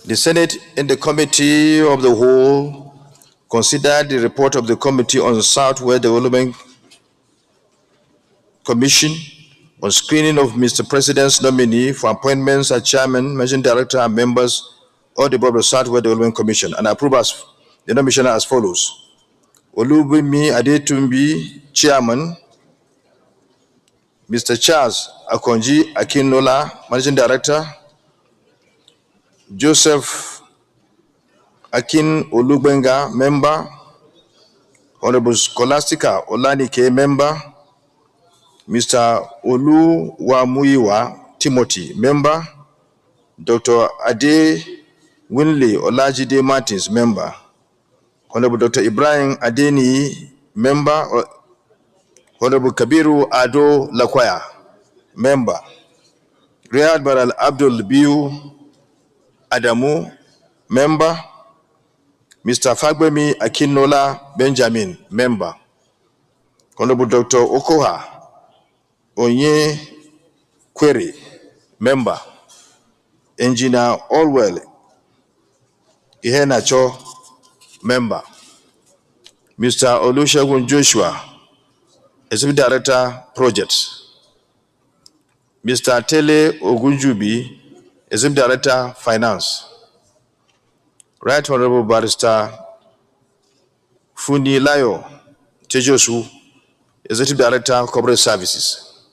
The Senate in the Committee of the Whole considered the report of the Committee on the Southwest Development Commission on screening of Mr. President's nominee for appointments as Chairman, Managing Director, and members of the Board of the Southwest Development Commission, and approves the nomination as follows: Olubimi Adetumbi, Chairman; Mr. Charles Akonji Akinola, Managing Director; Joseph Akin Olugbenga, Member; Honorable Scholastica Olanike, Member; Mr. Oluwamuyiwa Timothy, Member; Dr. Ade Winley Olajide Martins, Member; Honorable Dr. Ibrahim Adeni, Member; Honorable Kabiru Ado Lakwaya, Member; Rear Admiral Abdul Biu Adamu, Member; Mr. Fagbemi Akinola Benjamin, Member; Honorable Dr. Okoha Onye Query, Member; Engineer Allwell Ihenacho, Member; Mr. Olusegun Joshua, Executive Director, Projects; Mr. Tele Ogunjubi, Executive Director, Finance; Right Honorable Barrister Funilayo Tejosu, Executive Director, Corporate Services;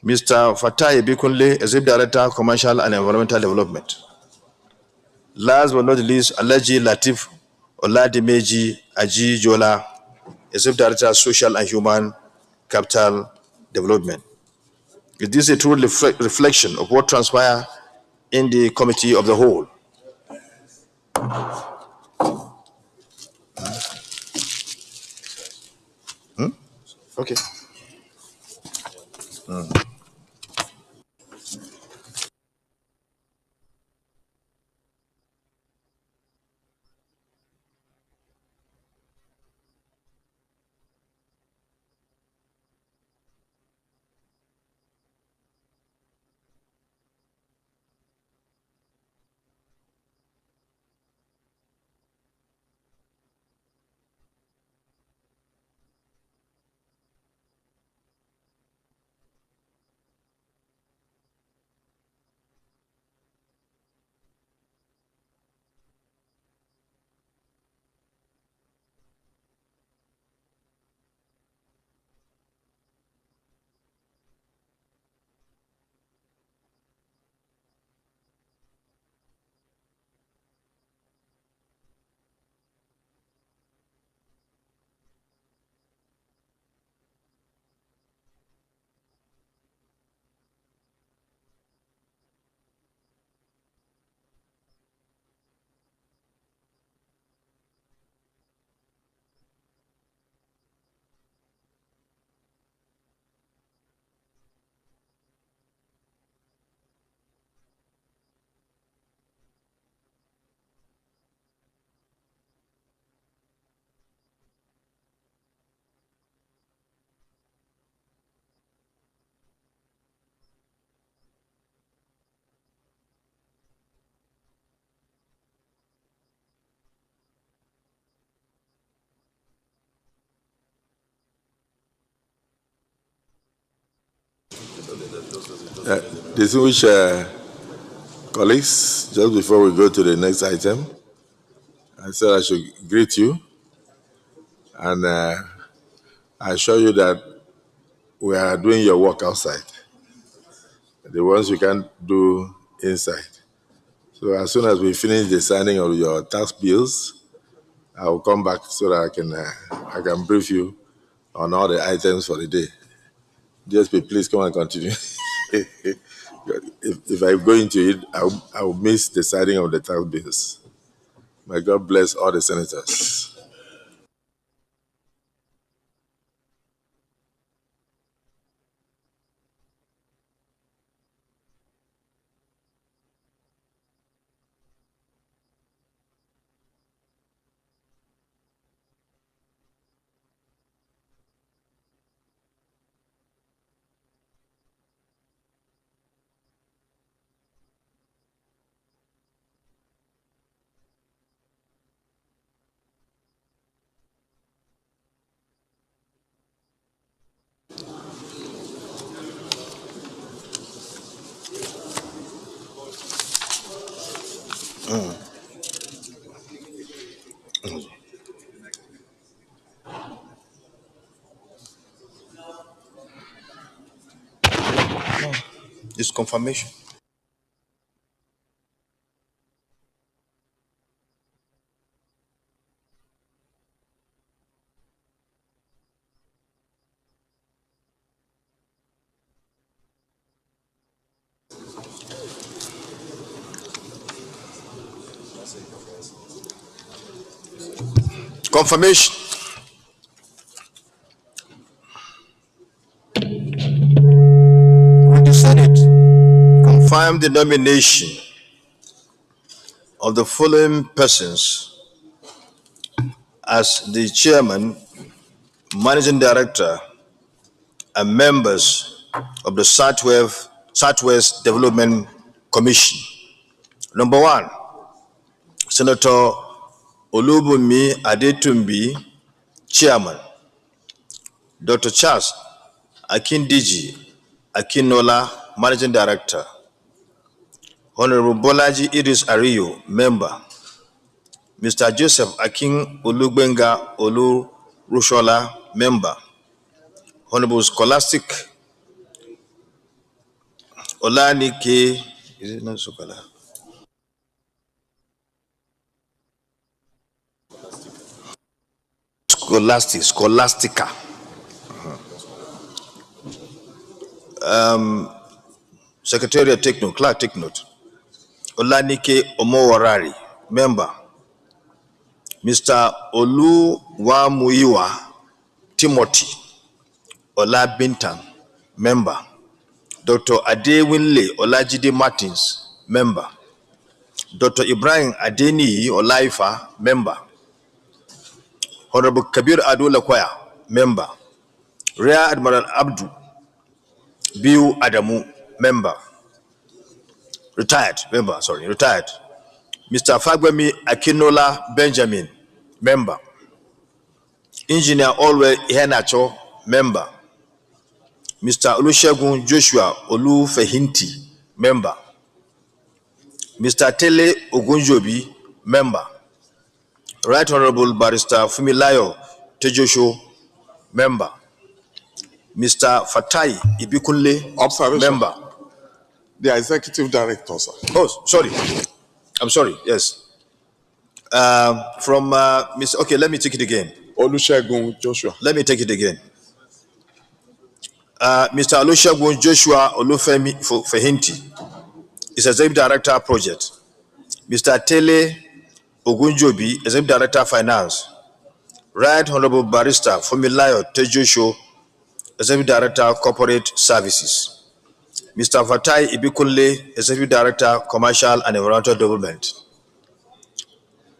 Mr. Fatai Bikunle, Executive Director, Commercial and Environmental Development. Last but not least, Alhaji Latif Oladimeji Ajijola, Executive Director, Social and Human Capital Development. Is this a true reflection of what transpired in the Committee of the Whole? Okay. Distinguished Colleagues, just before we go to the next item, I said I should greet you and I assure you that we are doing your work outside, the ones you can't do inside. So as soon as we finish the signing of your tax bills, I will come back so that I can brief you on all the items for the day. DSP, please come and continue. if I go into it, I will miss the signing of the tax bills. May God bless all the senators. It's confirmation. Confirmation. Will the Senate confirm the nomination of the following persons as the chairman, managing director, and members of the Southwest Development Commission? Number one, Senator Olubunmi Adetumbi, chairman. Dr. Charles Akindiji Akinola, managing director. Honorable Bolaji Idris Ariyo, member. Mr. Joseph Akin Olugbenga Olu Rushola, member. Honorable Scholastic Olanike, is it not Sokola? Scholastica. Secretariat, take note, clerk, take note. Olanike Omowarari, member. Mr. Oluwamuyiwa Timothy Olabintan, member. Dr. Adewinle Olajide Martins, member. Dr. Ibrahim Adeni Olaifa, member. Honorable Kabir Adu Lakwaya, member. Rear Admiral Abdu Biu Adamu, member. Retired. Mr. Fagbemi Akinola Benjamin, member. Engineer Olwe Ihenacho, member. Mr. Olusegun Joshua Olufehinti, member. Mr. Tele Ogunjobi, member. Right Honorable Barrister Fumilayo Tejosho, member. Mr. Fatai Ibikunle, Observation. member. The executive director, sir. Oh, sorry. I'm sorry, yes. From Mr. Okay, let me take it again. Olusegun Joshua. Let me take it again. Mr. Olusegun Joshua Olufehinti is Executive Director Project. Mr. Tele Ogunjobi, Executive Director Finance. Right Honorable Barrister Fumilayo Tejosho, Executive Director Corporate Services. Mr. Fatai Ibikunle, Executive Director Commercial and Environmental Development.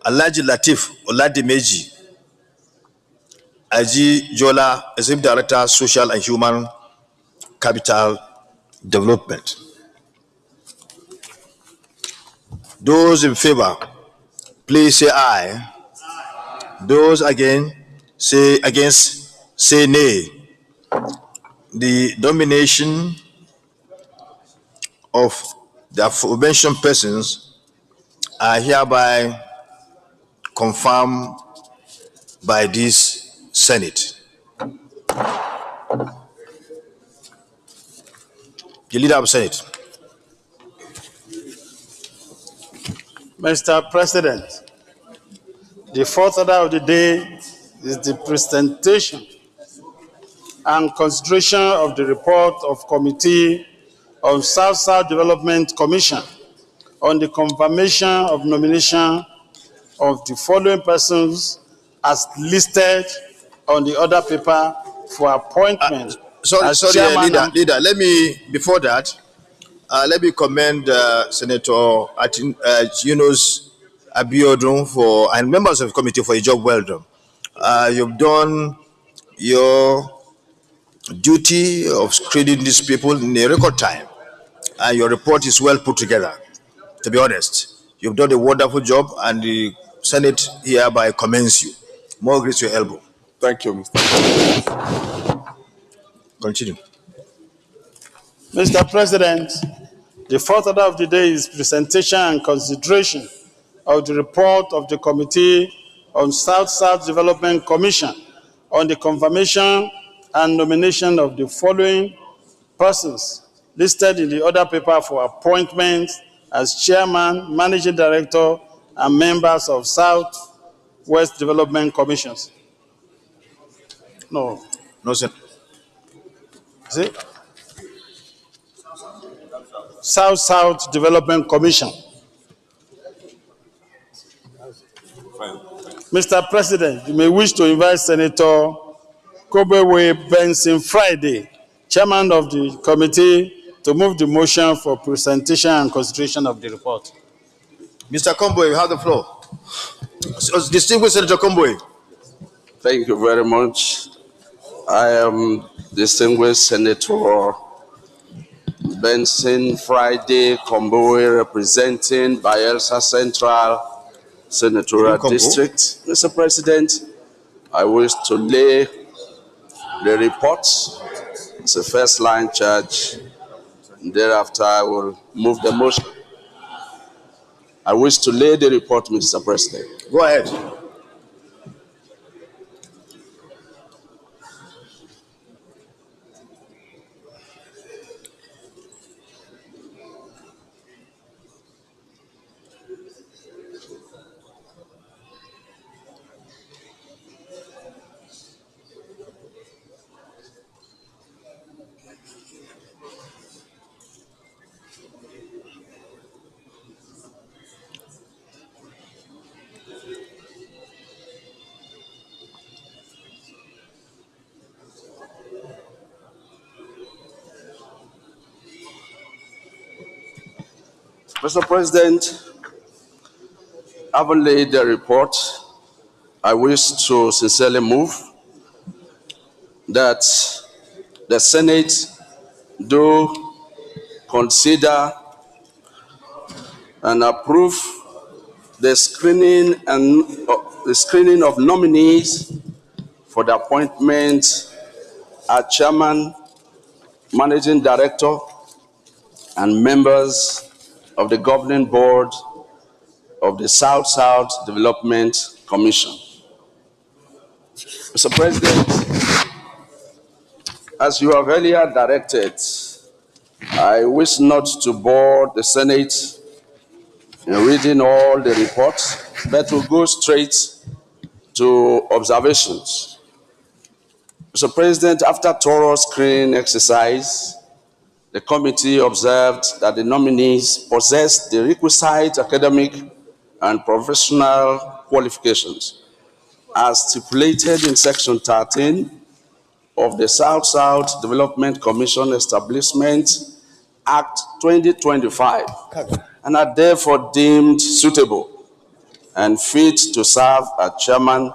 Alhaji Latif Oladimeji Aji Jola, Executive Director Social and Human Capital Development. Those in favor, please say aye. Those against, say nay. The nomination of The aforementioned persons are hereby confirmed by this Senate. The leader of the Senate. Mr. President, the fourth order of the day is the presentation and consideration of the report of Committee on South-South Development Commission on the confirmation of nomination of the following persons as listed on the order paper for appointment. Sorry, leader. Let me, before that, let me commend Senator Yunus Abiodun and members of the committee for a job well done. You've done your duty of screening these people in a record time, and your report is well put together. To be honest, you've done a wonderful job, and the Senate hereby commends you. More grace to your elbow. Thank you, Mr. President. Continue. Mr. President, the fourth order of the day is presentation and consideration of the report of the Committee on South-South Development Commission on the confirmation and nomination of the following persons listed in the order paper for appointment as chairman, managing director, and members of South-West Development Commissions. No, sir. See? South-South Development Commission. Mr. President, you may wish to invite Senator Kobewe Benson Friday, chairman of the committee, to move the motion for presentation and consideration of the report. Mr. Komboe, you have the floor. Distinguished Senator Komboe. Thank you very much. I am distinguished Senator Benson Friday Komboe, representing Bayelsa Central Senatorial District. Mr. President, I wish to lay the report as a first line charge. Thereafter, I will move the motion. I wish to lay the report, Mr. President. Go ahead. Mr. President, having laid the report, I wish to sincerely move that the Senate do consider and approve the screening of nominees for the appointment as chairman, managing director, and members of the governing board of the South-South Development Commission. Mr. President, as you have earlier directed, I wish not to bore the Senate in reading all the reports, but will go straight to observations. Mr. President, after thorough screening exercise, the committee observed that the nominees possessed the requisite academic and professional qualifications as stipulated in Section 13 of the South-South Development Commission Establishment Act 2025 and are therefore deemed suitable and fit to serve as chairman,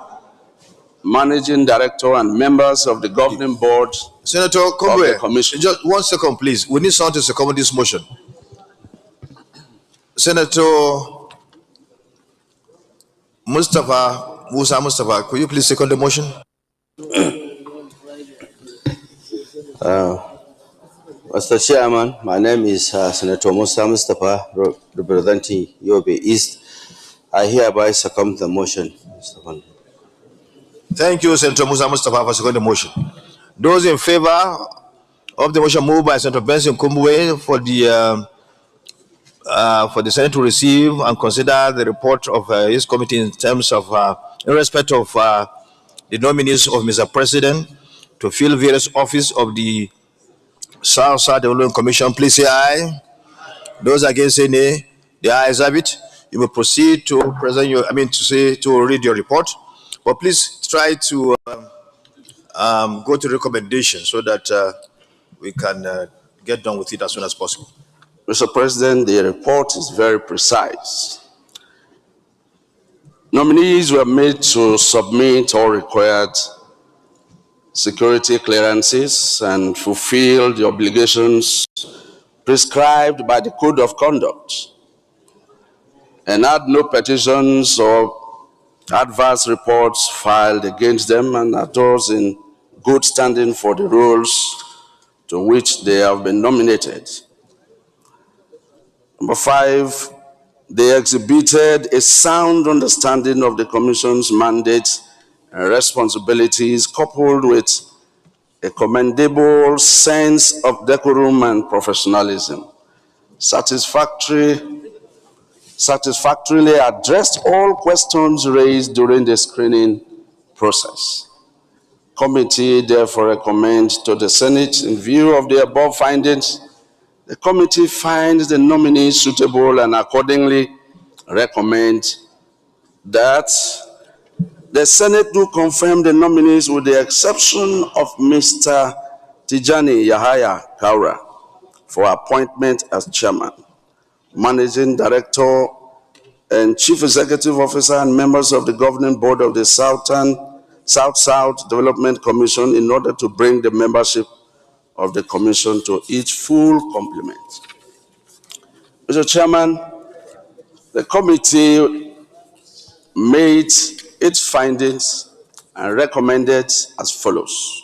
managing director, and members of the governing board. Senator Komboe, just 1 second, please. We need someone to second this motion. Senator Musa Mustafa, could you please second the motion? Mr. Chairman, my name is Senator Musa Mustafa, representing Yobe East. I hereby second the motion, Mr. Fund. Thank you, Senator Musa Mustafa, for seconding the motion. Those in favor of the motion moved by Senator Benson Kumbwe for the Senate to receive and consider the report of his committee in terms of, in respect of the nominees of Mr. President to fill various offices of the South Development Commission, please say aye. Those against say nay. The ayes have it. You may proceed to present your, to read your report, but please try to go to recommendation so that we can get done with it as soon as possible. Mr. President, the report is very precise. Nominees were made to submit all required security clearances and fulfill the obligations prescribed by the Code of Conduct, and had no petitions or adverse reports filed against them, and are thus in good standing for the roles to which they have been nominated. Number 5, they exhibited a sound understanding of the Commission's mandate and responsibilities, coupled with a commendable sense of decorum and professionalism. Satisfactorily addressed all questions raised during the screening process. Committee therefore recommends to the Senate, in view of the above findings, the committee finds the nominees suitable and accordingly recommends that the Senate do confirm the nominees with the exception of Mr. Tijani Yahaya Kaura for appointment as chairman, managing director, and chief executive officer, and members of the governing board of the South Development Commission, in order to bring the membership of the commission to its full complement. Mr. Chairman, the committee made its findings and recommended as follows.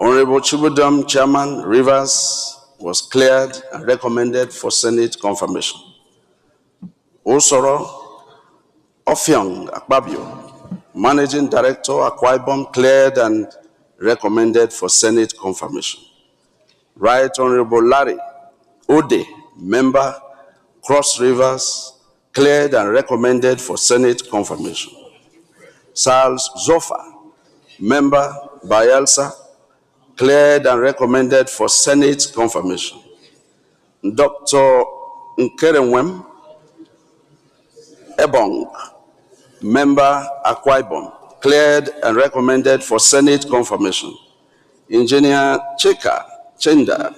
Honorable Chibudam, Chairman, Rivers, was cleared and recommended for Senate confirmation. Osoro Ofiong Akpabio, Managing Director, Akwa Ibom, cleared and recommended for Senate confirmation. Right Honorable Larry Ode, Member, Cross Rivers, cleared and recommended for Senate confirmation. Charles Zofa, Member, Bayelsa, cleared and recommended for Senate confirmation. Dr. Nkeremwem Ebong, Member, Akwa Ibom, cleared and recommended for Senate confirmation. Engineer Cheka Chenda,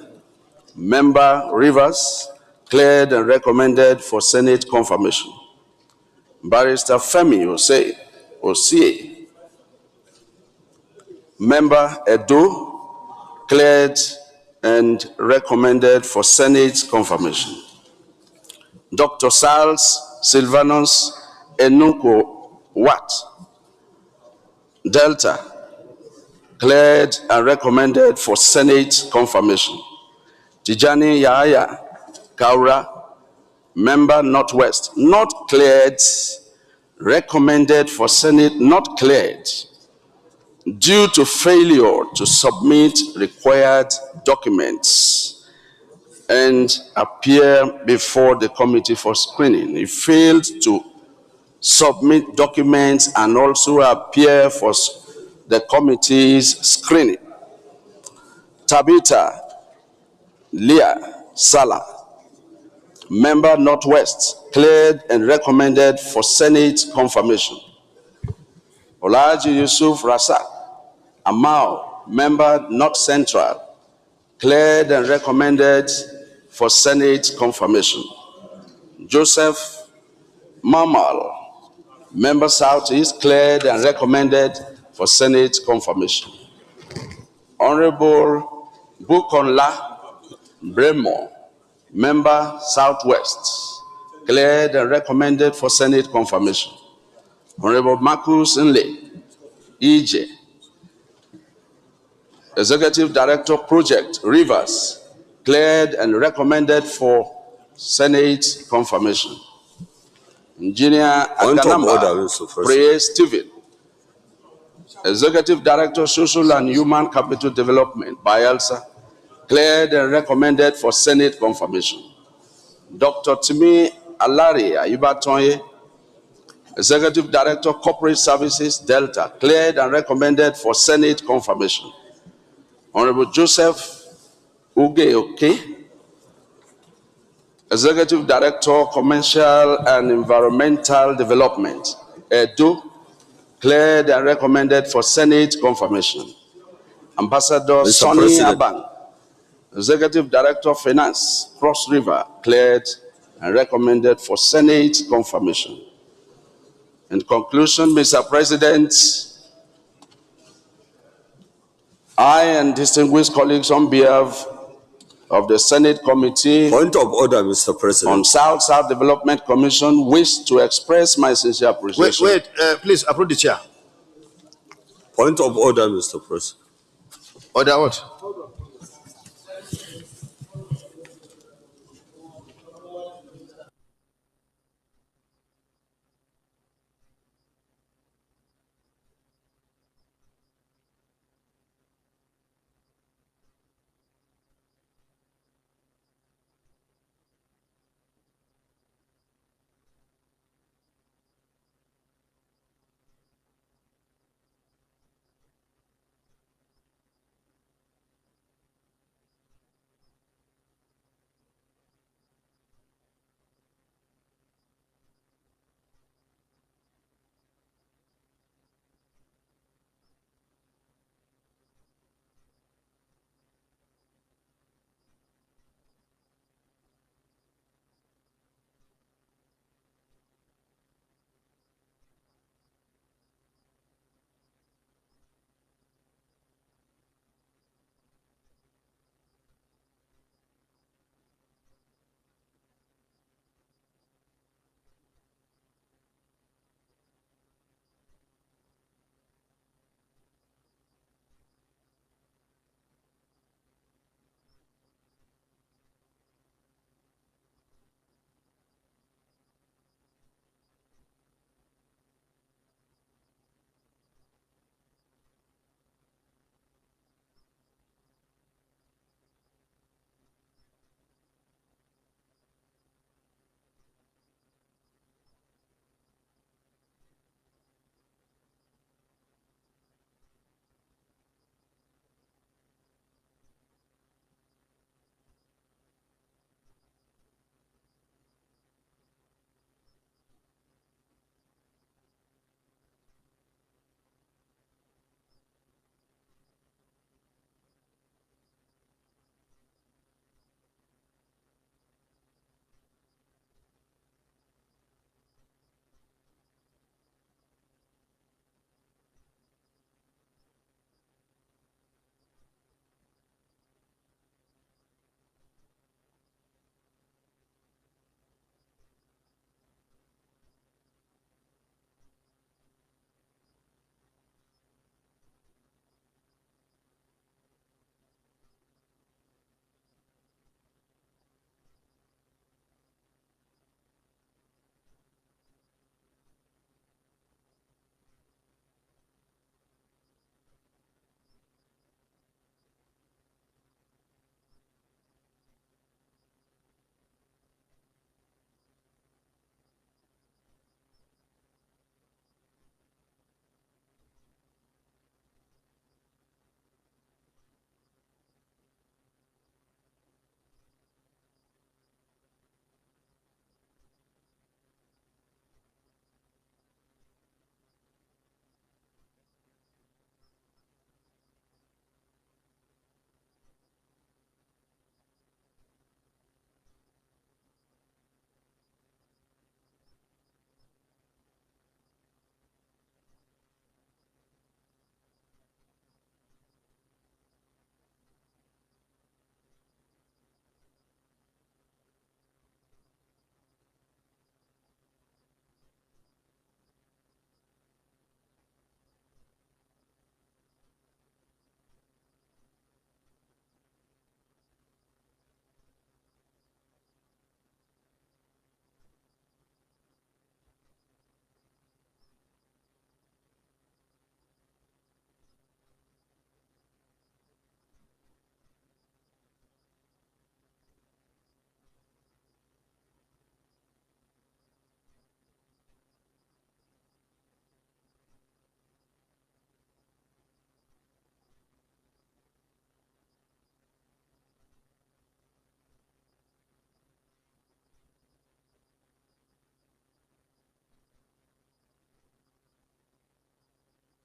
Member, Rivers, cleared and recommended for Senate confirmation. Barrister Femi Osie, Member, Edo, cleared and recommended for Senate confirmation. Dr. Charles Silvanus Enunko Watt, Delta, cleared and recommended for Senate confirmation. Tijani Yahaya Kaura, Member, Northwest, not cleared, recommended for Senate, not cleared, due to failure to submit required documents and appear before the committee for screening. He failed to submit documents and also appear for the committee's screening. Tabitha Leah Salah, Member, Northwest, cleared and recommended for Senate confirmation. Olaji Yusuf Rasak Amao, Member, North Central, cleared and recommended for Senate confirmation. Joseph Mamal, Member, Southeast, cleared and recommended for Senate confirmation. Honorable Bukonla Bremo, Member, Southwest, cleared and recommended for Senate confirmation. Honorable Marcus Nle, EJ, Executive Director Project Rivers, cleared and recommended for Senate confirmation. Engineer Point of order, Aganamba Mr. President. Prayer Stephen, Executive Director Social and Human Capital Development, Bayelsa, cleared and recommended for Senate confirmation. Dr. Timi Alari Ayubatonye, Executive Director Corporate Services, Delta, cleared and recommended for Senate confirmation. Honorable Joseph Ugeoke, Executive Director, Commercial and Environmental Development, Edo, cleared and recommended for Senate confirmation. Ambassador Mr. Sonny President. Abang, Executive Director of Finance, Cross River, cleared and recommended for Senate confirmation. In conclusion, Mr. President, I and distinguished colleagues on behalf of the Senate Committee Point of order, Mr. President. on South-South Development Commission wish to express my sincere appreciation. Please approve the chair. Point of order, Mr. President. Order what?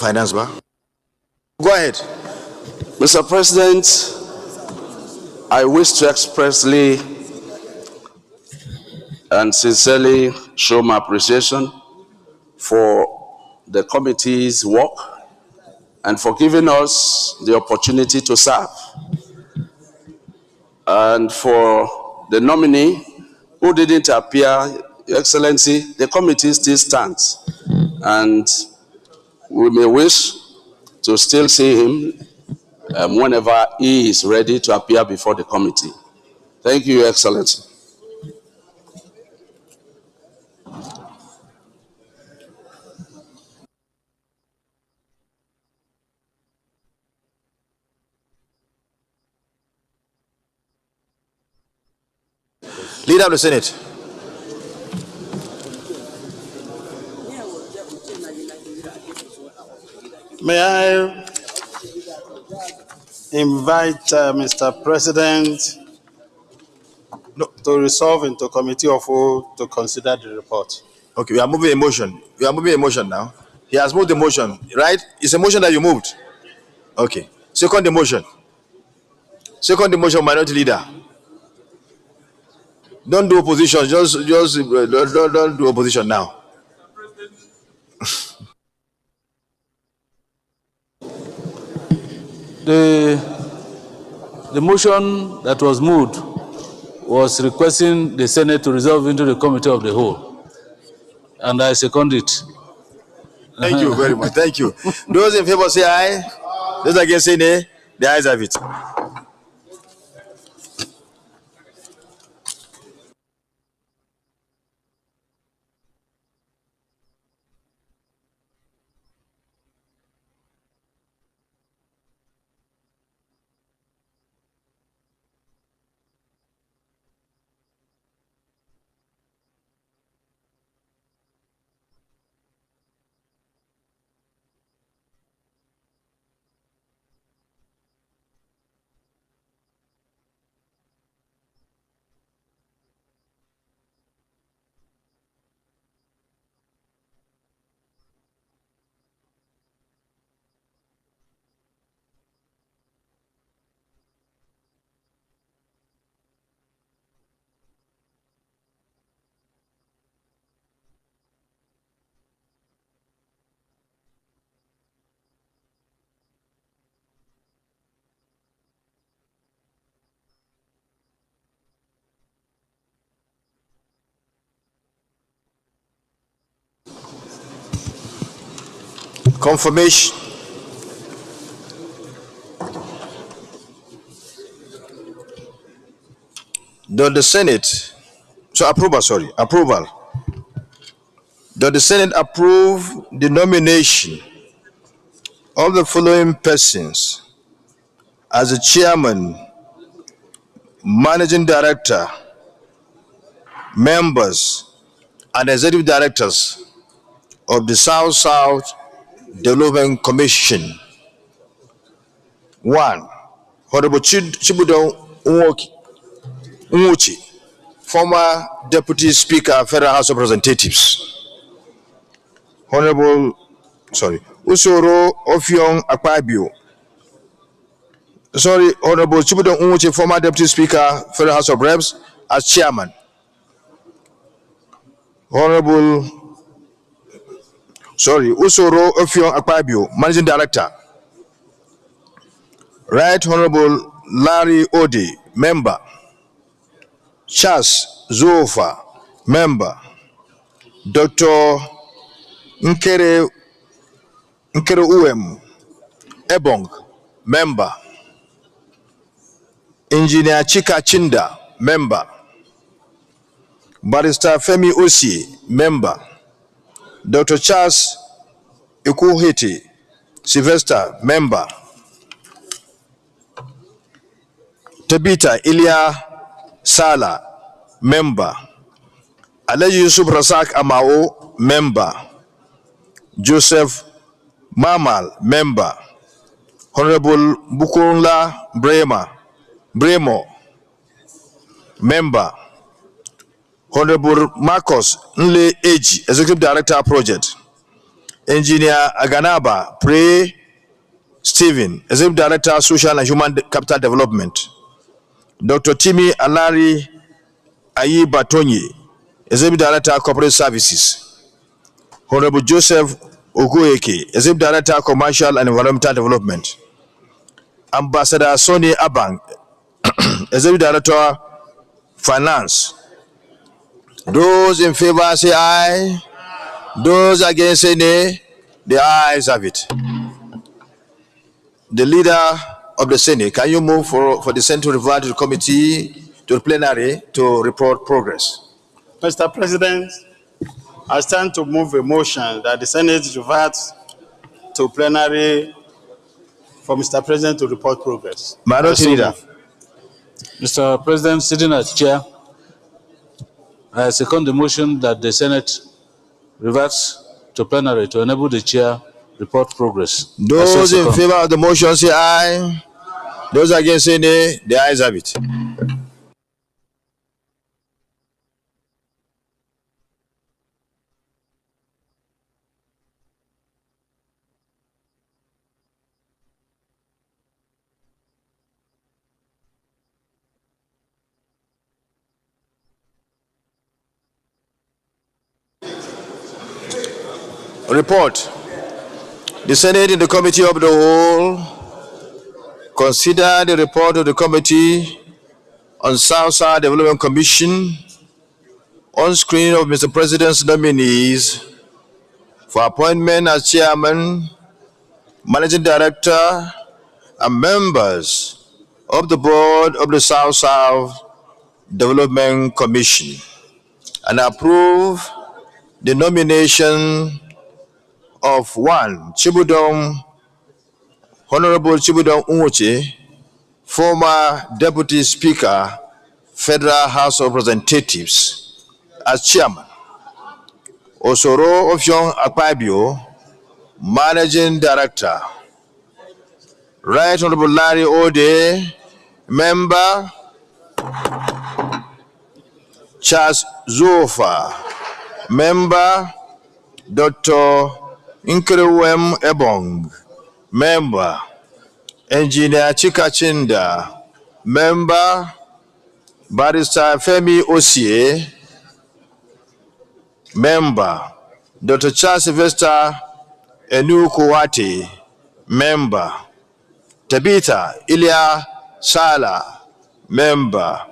Finance Bar. Go ahead. Mr. President, I wish to expressly and sincerely show my appreciation for the committee's work and for giving us the opportunity to serve. And for the nominee who didn't appear, Your Excellency, the committee still stands. And we may wish to still see him whenever he is ready to appear before the committee. Thank you, Your Excellency. Leader of the Senate. May I invite Mr. President to resolve into committee of whole to consider the report. Okay, we are moving a motion. We are moving a motion now. He has moved the motion, right? It's a motion that you moved. Okay. Second the motion. Second the motion, Minority Leader. Don't do opposition. Just don't do opposition now. The motion that was moved was requesting the Senate to resolve into the committee of the whole. And I second it. Thank you very much. Thank you. Those in favor say aye. Those against say nay. The ayes have it. Confirmation. Does the Senate, approval. Does the Senate approve the nomination of the following persons as the chairman, managing director, members, and executive directors of the South-South Development Commission? 1. Honorable Chibudo Nwuchi, former Deputy Speaker, Federal House of Representatives. Honorable Usoro Ofiong Akpabio. Honorable Chibudo Nwuchi, former Deputy Speaker, Federal House of Reps, as chairman. Usoro Ofiong Akpabio, managing director. Right Honorable Larry Odi, member. Charles Zofa, member. Dr. Nkere Uem Ebong, member. Engineer Chika Chinda, member. Barrister Femi Osi, member. Dr. Charles Ikuhiti Sylvester, member. Tabita Ilya Sala, member. Alaji Yusuf Rasak Amao, member. Joseph Mamal, member. Honorable Bukunla Bremo, member. Honorable Marcos Nle Eji, Executive Director Project. Engineer Aganaba Pray Stephen, Executive Director, Social and Human Capital Development. Dr. Timi Alari Ayi Batonyi, Executive Director, Corporate Services. Honorable Joseph Ogoeke, Executive Director, Commercial and Environmental Development. Ambassador Sonny Abang, Executive Director, Finance. Those in favor say aye. Those against say nay. The ayes have it. The leader of the Senate, can you move for the Senate to revert to the committee, to the plenary, to report progress? Mr. President, I stand to move a motion that the Senate revert to plenary for Mr. President to report progress. Minority Leader. Mr. President, sitting as chair, I second the motion that the Senate reverts to plenary to enable the chair report progress. Those in favor of the motion say aye. Those against say nay. The ayes have it. Report. The Senate in the Committee of the Whole consider the report of the Committee on South-South Development Commission on screening of Mr. President's nominees for appointment as Chairman, Managing Director, and members of the Board of the South-South Development Commission, and approve the nomination of one, Honorable Chibudong Unwoche, former Deputy Speaker, Federal House of Representatives, as Chairman. Osoro Ofiong Akpabio, Managing Director. Right Honorable Larry Ode, Member. Charles Zofa, Member. Dr. Inkerewem Ebong, Member. Engineer Chika Chinda, Member. Barrister Femi Osie, Member. Dr. Charles Sylvester Enu Kuwati, Member. Tabitha Ilya Sala, Member.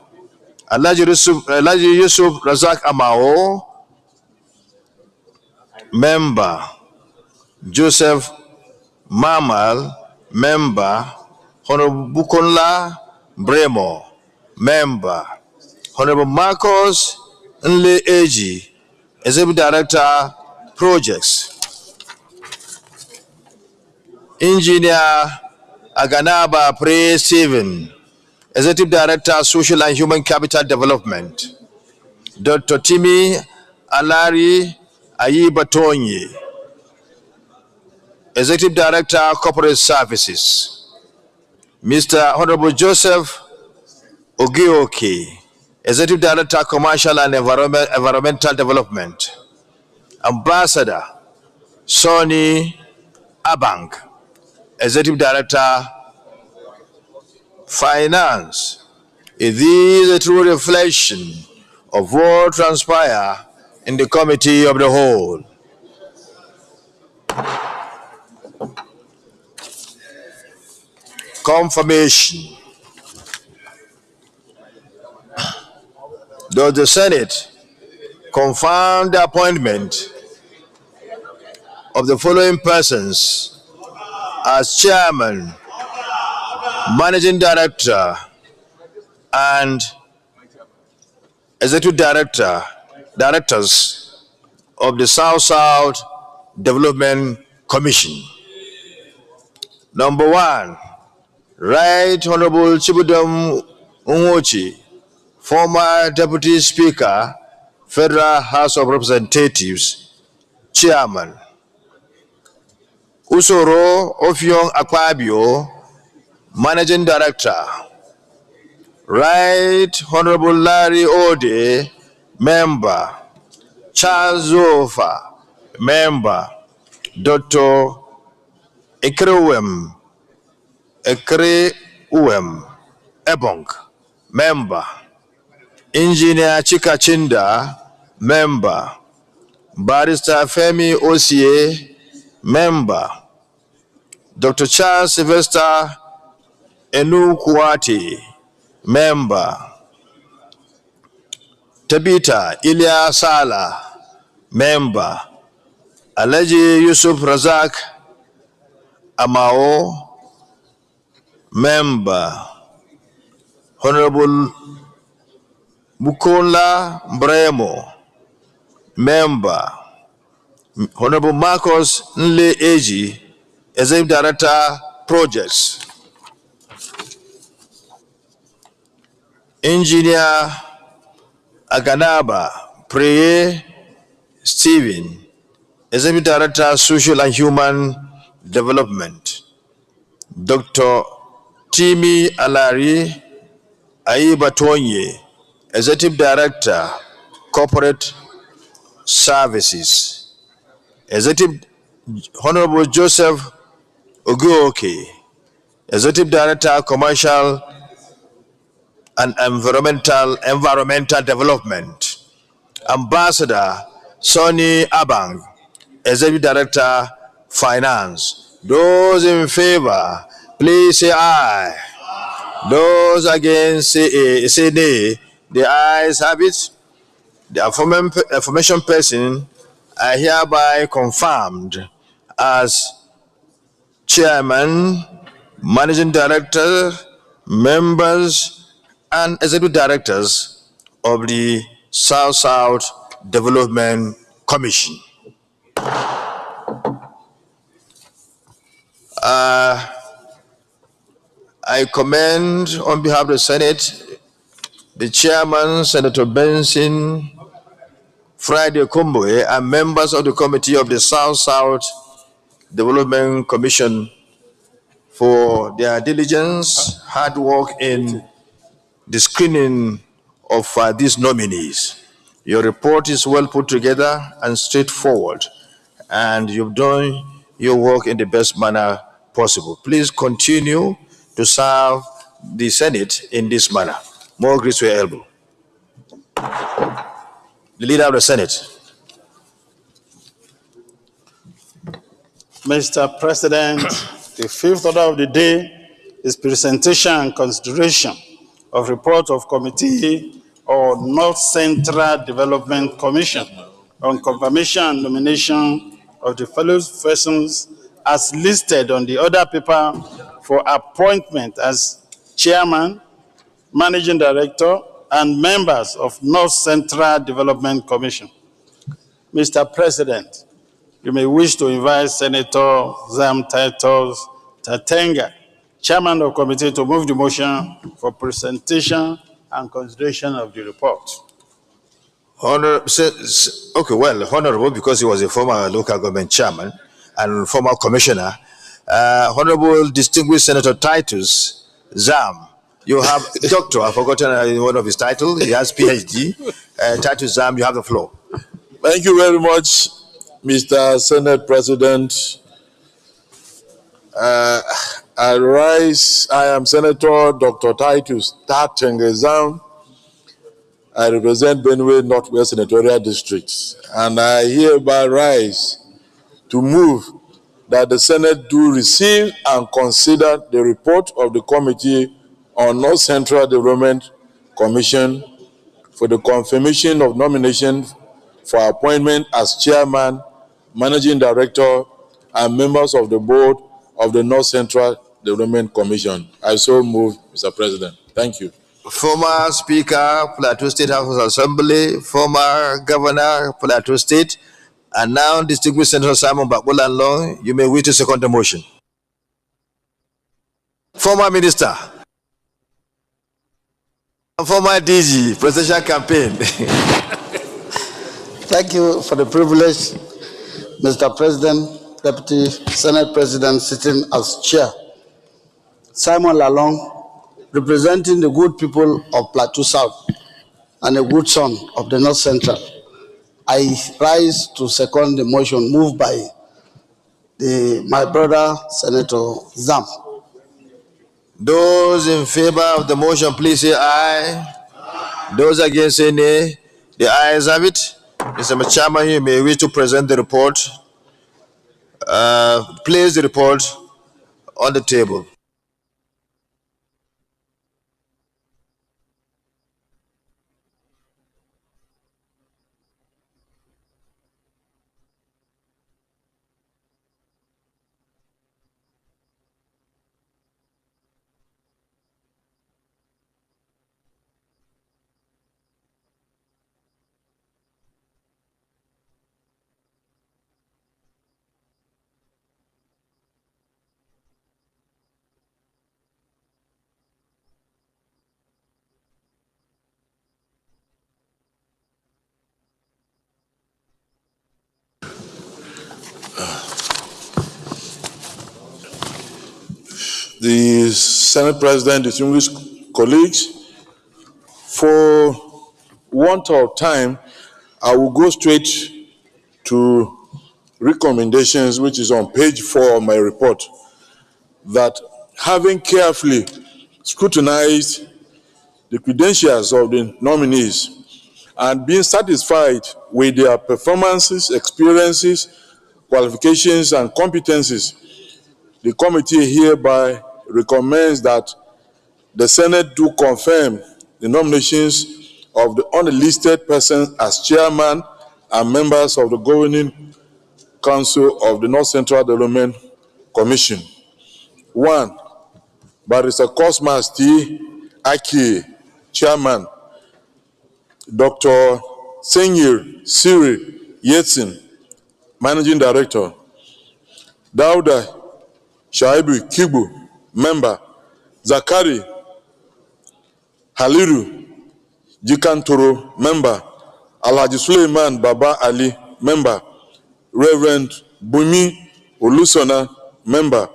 Alhaji Yusuf Razak Amao, Member. Joseph Mamal, Member. Honorable Bukola Bremo, Member. Honorable Marcos Nle Eji, Executive Director, Projects. Engineer Aganaba Pre Stephen, Executive Director, Social and Human Capital Development. Dr. Timi Alari Ayibatonyi, Executive Director, Corporate Services. Mr. Honorable Joseph Ogioke, Executive Director, Commercial and Environmental Development. Ambassador Sonny Abang, Executive Director, Finance. It is a true reflection of what transpired in the Committee of the Whole. Confirmation. Does the Senate confirm the appointment of the following persons as Chairman, Managing Director, and Executive Directors of the South-South Development Commission? Number one, Right Honorable Chibudom Unwoche, former Deputy Speaker, Federal House of Representatives, Chairman. Usoro Ofiong Akpabio, Managing Director. Right Honorable Larry Ode, Member. Charles Zofa, Member. Dr. Ekrewem Ebong, member. Engineer Chika Chinda, member. Barrister Femi Osie, member. Dr. Charles Sylvester Enukwati, member. Tabita Ilya Sala, member. Alhaji Yusuf Razak Amao, member. Honorable Bukola Bremo, member. Honorable Marcos Nle Eji, Executive Director, Projects. Engineer Aganaba Preye Stephen, Executive Director, Social and Human Development. Dr. Timi Alari Aibatonye, Executive Director, Corporate Services. Executive Honorable Joseph Oguoke, Executive Director, Commercial and Environmental Development. Ambassador Sonny Abang, Executive Director, Finance. Those in favor, please say aye. Those against, say nay. The ayes have it. The aforementioned person are hereby confirmed as Chairman, Managing Director, members, and Executive Directors of the South-South Development Commission. I commend on behalf of the Senate the Chairman, Senator Benson Friday Kumboe, and members of the Committee of the South-South Development Commission for their diligence, hard work in the screening of these nominees. Your report is well put together and straightforward, and you've done your work in the best manner possible. Please continue to serve the Senate in this manner. More grace to your elbow. The Leader of the Senate. Mr. President, the fifth order of the day is presentation and consideration of report of Committee on North Central Development Commission on confirmation and nomination of the fellow persons as listed on the order paper for appointment as Chairman, Managing Director, and members of North Central Development Commission. Mr. President, you may wish to invite Senator Zam Titus Tatenga, Chairman of the Committee, to move the motion for presentation and consideration of the report. Honorable, because he was a former local government chairman and former commissioner, Honorable Distinguished Senator Titus Zam, you have doctor, I've forgotten one of his titles, he has PhD. Titus Zam, you have the floor. Thank you very much, Mr. Senate President. I am Senator Dr. Titus Tatenga Zam. I represent Benue Northwest Senatorial District, and I hereby rise to move that the Senate do receive and consider the report of the Committee on North Central Development Commission for the confirmation of nomination for appointment as Chairman, Managing Director, and members of the Board of the North Central Development Commission. I so move, Mr. President. Thank you. Former Speaker, Plateau State House of Assembly, former Governor, Plateau State, and now Distinguished Senator Simon Bakulanlo, you may wish to second the motion. Former Minister, former DG, presidential campaign. Thank you for the privilege, Mr. President, Deputy Senate President sitting as chair. Simon Lalong, representing the good people of Plateau South and a good son of the North Central. I rise to second the motion moved by my brother, Senator Zam. Those in favor of the motion, please say aye. Those against say nay. The ayes have it. Mr. Chairman, you may wish to present the report. Place the report on the table. The Senate President, distinguished colleagues, for want of time, I will go straight to recommendations, which is on page 4 of my report, that having carefully scrutinized the credentials of the nominees and being satisfied with their performances, experiences, qualifications, and competencies, the committee hereby recommends that the Senate do confirm the nominations of the unlisted persons as chairman and members of the governing council of the North Central Development Commission. 1. Barrister Cosmas T. Aki, chairman. Dr. Senyir Siri Yetsin, managing director. Dauda Shaibu Kibu, member. Zakari Haliru Jikantoro, member. Alhaji Suleiman Baba Ali, member. Reverend Bumi Olusona, member.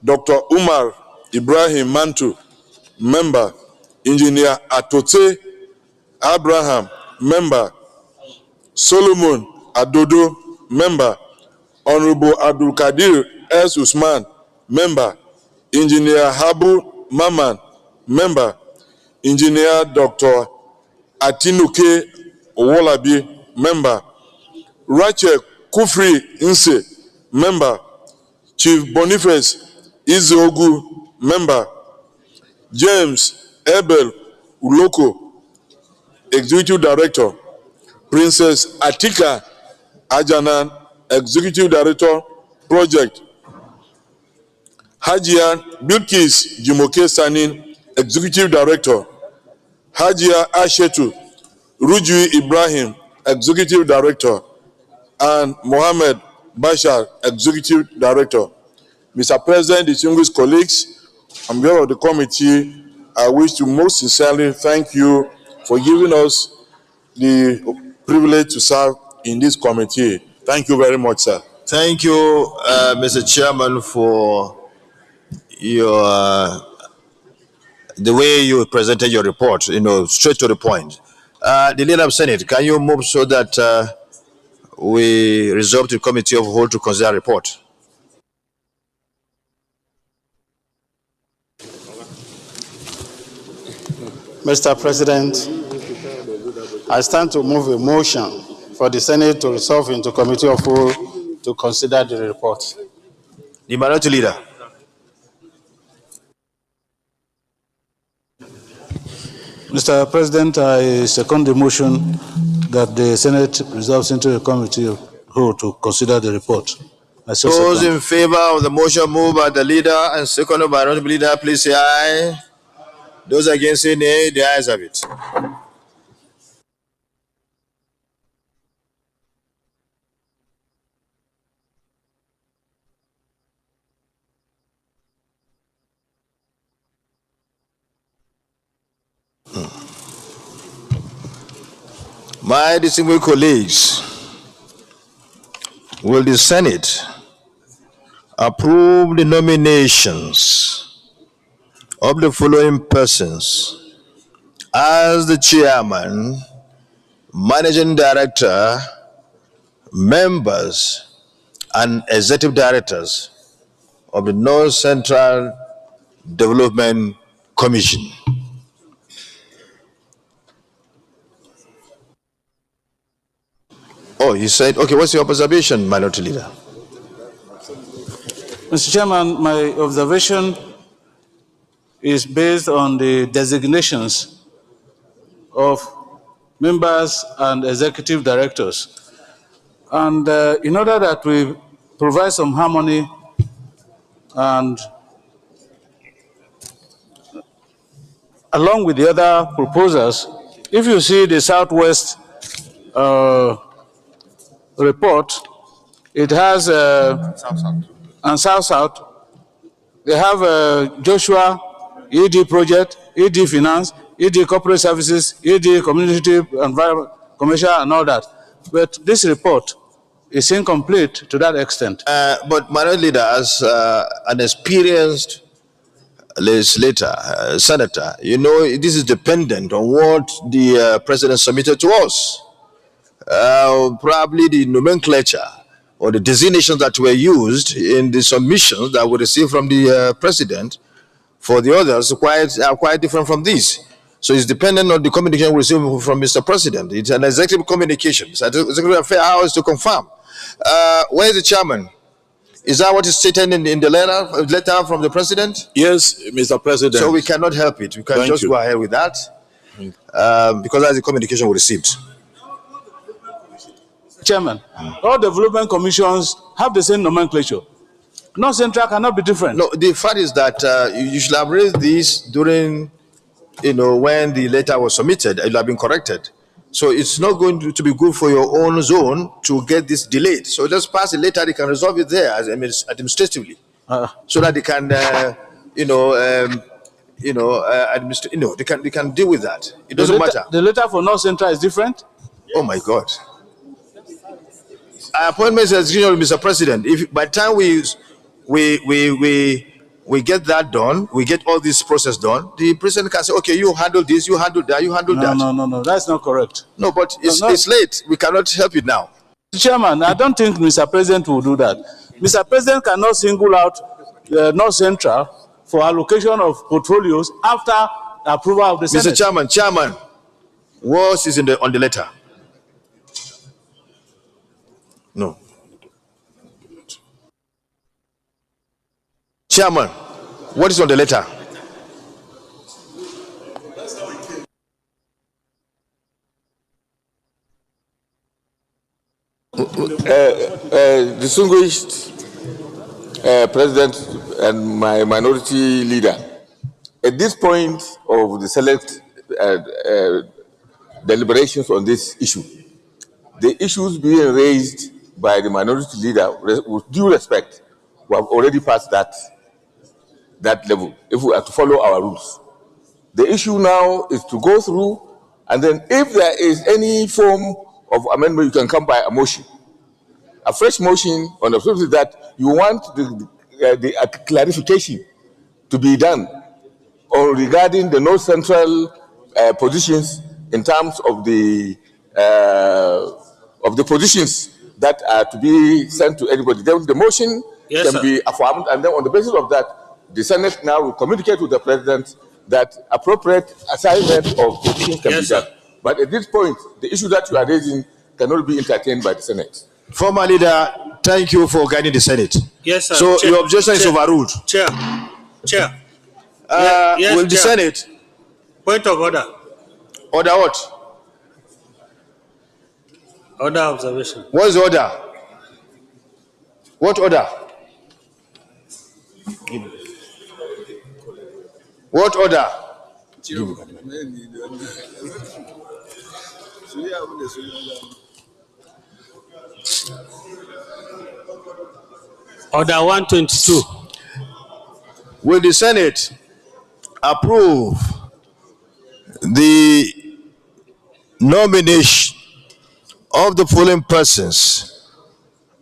Dr. Umar Ibrahim Mantu, member. Engineer Atote Abraham, member. Solomon Adodo, member. Honorable Abdul Kadir S. Usman, member. Engineer Habu Maman, member. Engineer Dr. Atinuke Owolabi, member. Rachel Kufri Nse, member. Chief Boniface Izogu, member. James Ebel Uloko, Executive Director. Princess Atika Ajanan, Executive Director, Project. Hajia Bilkis Jimoke Sanin, Executive Director. Hajia Ashetu Ruju Ibrahim, Executive Director. And Mohammed Bashar, Executive Director. Mr. President, distinguished colleagues, on behalf of the committee, I wish to most sincerely thank you for giving us the privilege to serve in this committee. Thank you very much, sir. Thank you, Mr. Chairman, for your the way you presented your report, straight to the point. The leader of Senate, can you move so that we resolve to the committee of whole to consider a report? Mr. President, I stand to move a motion for the Senate to resolve into committee of whole to consider the report. The minority leader. Mr. President, I second the motion that the Senate resolves into a committee of whole to consider the report. Those in favor of the motion moved by the leader and seconded by the honorable leader, please say aye. Those against say nay. The ayes have it. My distinguished colleagues, will the Senate approve the nominations of the following persons as the chairman, managing director, members, and executive directors of the North Central Development Commission. Oh, he said, okay, what's your observation, Minority Leader? Mr. Chairman, my observation is based on the designations of members and executive directors. And in order that we provide some harmony and along with the other proposals, if you see the Southwest report, it has, and South-South, they have Joshua, ED project, ED finance, ED corporate services, ED community environment, commercial and all that. But this report is incomplete to that extent. But Minority Leader, as an experienced legislator, senator, you know, this is dependent on what the president submitted to us. Probably the nomenclature or the designations that were used in the submissions that we received from the president for the others are quite different from this. So it's dependent on the communication we receive from Mr. President. It's an executive communication. It's an executive affair hours to confirm. Where is the chairman? Is that what is stated in the letter from the president? Yes, Mr. President. So we cannot help it. We can just go ahead with that because that's the communication we received. Chairman, all development commissions have the same nomenclature. North Central cannot be different. No, the fact is that you should have raised this during, when the letter was submitted. It will have been corrected. So it's not going to be good for your own zone to get this delayed. So just pass the letter. They can resolve it there as administratively, so that they can, they can deal with that. It doesn't matter. The letter for North Central is different. Oh my God. Appointments as usual, Mr. President. If by the time we get that done, we get all this process done, the president can say, okay, you handle this, you handle that, you handle that. No, that's not correct. No, but it's late. We cannot help it now. Chairman, I don't think Mr. President will do that. Mr. President cannot single out North Central for allocation of portfolios after approval of the Senate. Mr. Chairman, what is on the letter? No. Chairman, what is on the letter? Distinguished President and my minority leader, at this point of the select deliberations on this issue, the issues being raised by the minority leader, with due respect, we have already passed that level if we are to follow our rules. The issue now is to go through, and then if there is any form of amendment, you can come by a motion, a fresh motion on the basis that you want the clarification to be done or regarding the North Central positions in terms of the positions that are to be sent to anybody. Then the motion can be affirmed, and then on the basis of that, the Senate now will communicate with the President that appropriate assignment of positions can be done. But at this point, the issue that you are raising cannot be entertained by the Senate. Former leader, thank you for guiding the Senate. Yes, sir. So your objection is overruled. Chair. Will the Senate? Point of order. Order what? Order observation. What is the order? What order? What order? Order 122. Will the Senate approve the nomination of the following persons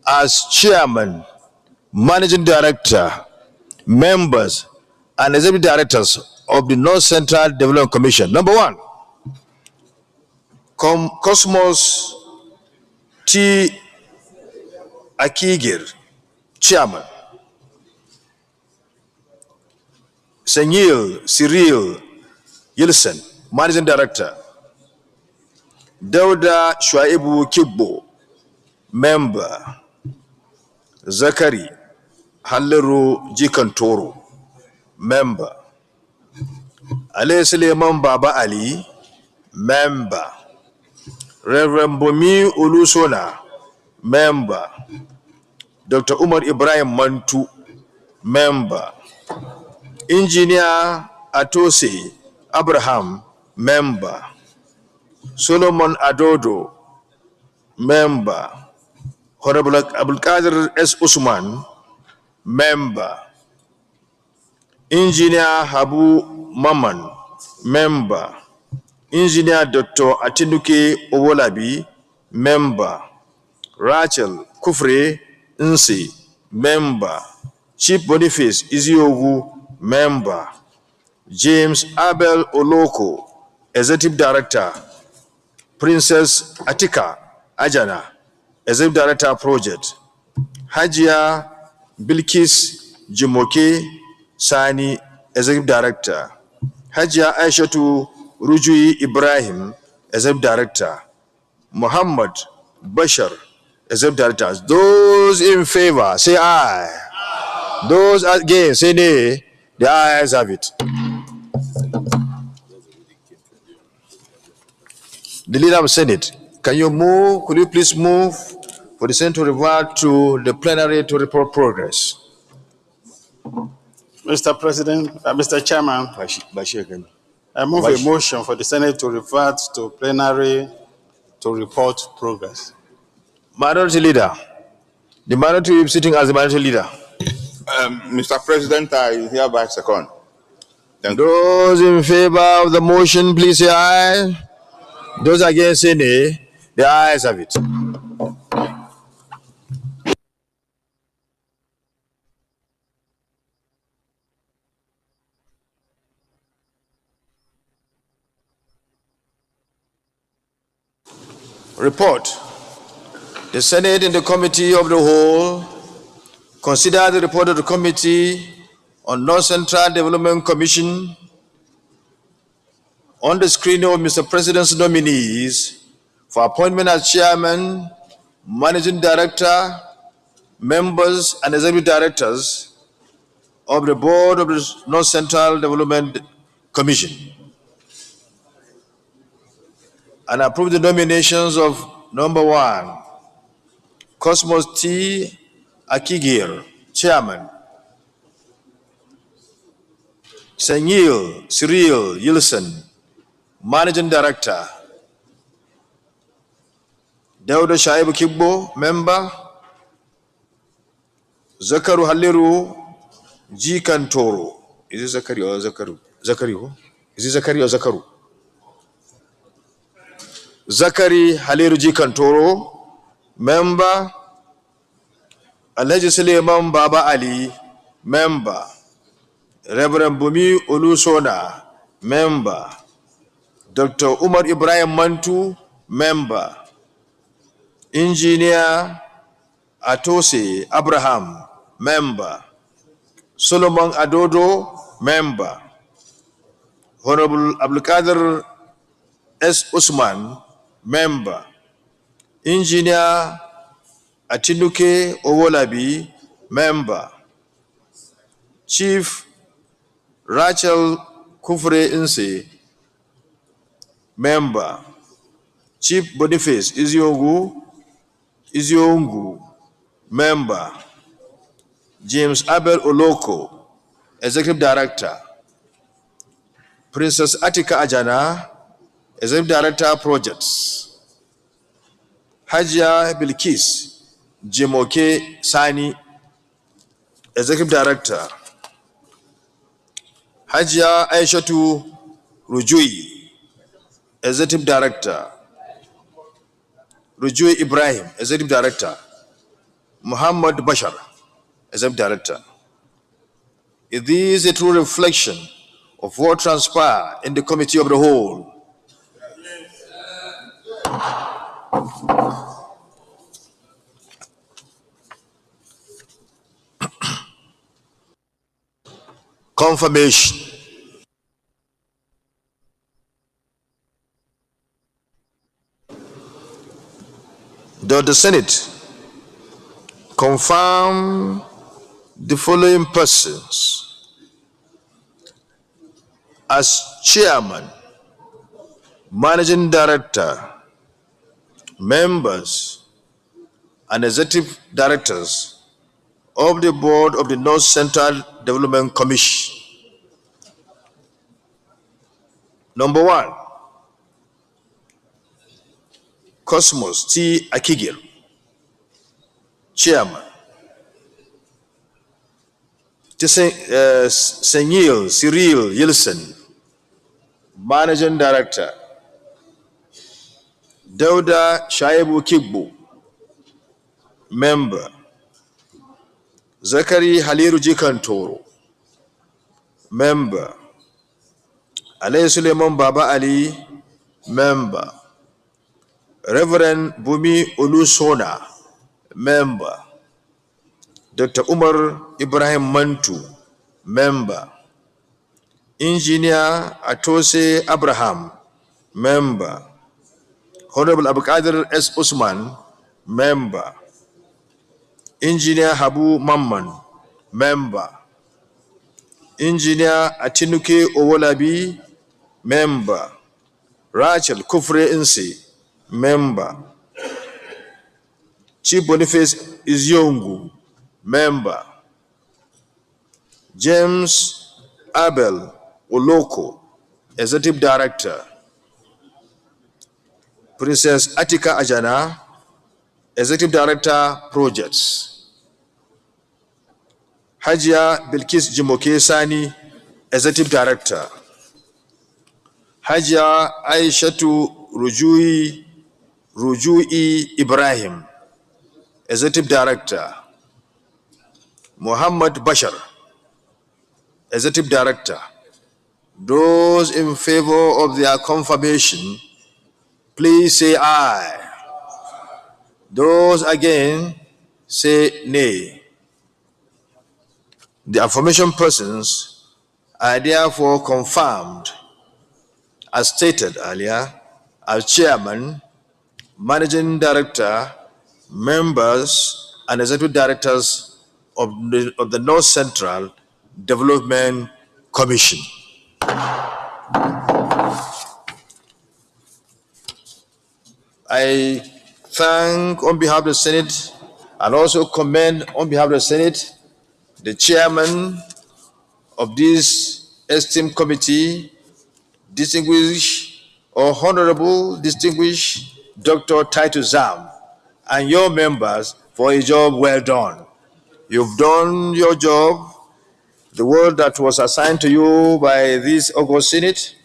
as chairman, managing director, members, and executive directors of the North Central Development Commission? Number one, Cosmos T. Akigir, Chairman. Senyil Cyril Yilson, Managing Director. Dauda Shuaibu Kibbo, Member. Zakari Halliru Jikantoro, Member. Ali Suleiman Baba Ali, Member. Reverend Bomi Ulusona, Member. Dr. Umar Ibrahim Mantu, Member. Engineer Atose Abraham, Member. Solomon Adodo, Member. Honorable Abdulkadir S. Usman, Member. Engineer Habu Maman, Member. Engineer Dr. Atinuke Owolabi, Member. Rachel Kufre Nsi, Member. Chief Boniface Iziogu, Member. James Abel Oloko, Executive Director. Princess Atika Ajana, Executive Director Project. Hajia Bilkis Jimoke Sani, Executive Director. Hajia Aishatu Rujui Ibrahim, Executive Director. Muhammad Bashar, Executive Directors. Those in favor, say aye. Those against, say nay. The ayes have it. The leader of the Senate, can you move? Could you please move for the Senate to revert to the plenary to report progress? Mr. President, Mr. Chairman, I move a motion for the Senate to revert to plenary to report progress. Minority Leader, the minority is sitting as the minority leader. Mr. President, I hereby second. Those in favor of the motion, please say aye. Those against, say nay. The ayes have it. Report. The Senate and the Committee of the Whole consider the report of the Committee on North Central Development Commission on the screening of Mr. President's nominees for appointment as Chairman, Managing Director, members, and Executive Directors of the Board of the North Central Development Commission, and approve the nominations of number 1, Cosmos T. Akigir, Chairman, Senyil Cyril Yilson, Managing Director, Dauda Shaibu Kibbo, Member, Zakaru Halliru G. Kantoro. Is it Zakari or Zakaru? Zakari who? Is it Zakari or Zakaru? Zakari Halliru G. Kantoro, Member. Alhaji Suleiman Baba Ali, Member. Reverend Bumi Olusona, Member. Dr. Umar Ibrahim Mantu, Member. Engineer Atose Abraham, Member. Solomon Adodo, Member. Honorable Abdulkadir S. Usman, Member. Engineer Atinuke Owolabi, Member. Chief Rachel Kufre Nse, Member. Chief Boniface Iziongu, Member. James Abel Oloko, Executive Director. Princess Atika Ajana, Executive Director Projects. Hajia Bilkis Jimoke Sani, Executive Director. Hajia Aishatu Rujui, Executive Director. Rujui Ibrahim, Executive Director. Muhammad Bashar, Executive Director. Is this a true reflection of what transpired in the Committee of the Whole? Confirmation. Does the Senate confirm the following persons as chairman, managing director, members, and executive directors of the board of the North Central Development Commission? Number one, Cosmos T. Akigil, chairman. Senyil Cyril Yilson, managing director. Dauda Shaibu Kigbu, member. Zakari Haliru Jikantoro, member. Alay Suleiman Baba Ali, member. Reverend Bumi Olusona, member. Dr. Umar Ibrahim Mantu, member. Engineer Atose Abraham, member. Honorable Abdulkadir S. Usman, member. Engineer Habu Mamman, member. Engineer Atinuke Owolabi, member. Rachel Kufre Insi, member. Chief Boniface Izyongu, member. James Abel Oloko, Executive Director. Princess Atika Ajana, Executive Director, Projects. Hajia Bilkis Jimoke Sani, Executive Director. Hajia Aishatu Rujui Ibrahim, Executive Director. Muhammad Bashar, Executive Director. Those in favor of their confirmation, please say aye. Those again, say nay. The affirmation persons are therefore confirmed, as stated earlier, as chairman, managing director, members, and executive directors of the North Central Development Commission. I thank on behalf of the Senate and also commend on behalf of the Senate the chairman of this esteemed committee, distinguished or honorable distinguished Dr. Titus Zam, and your members for a job well done. You've done your job, the work that was assigned to you by this August Senate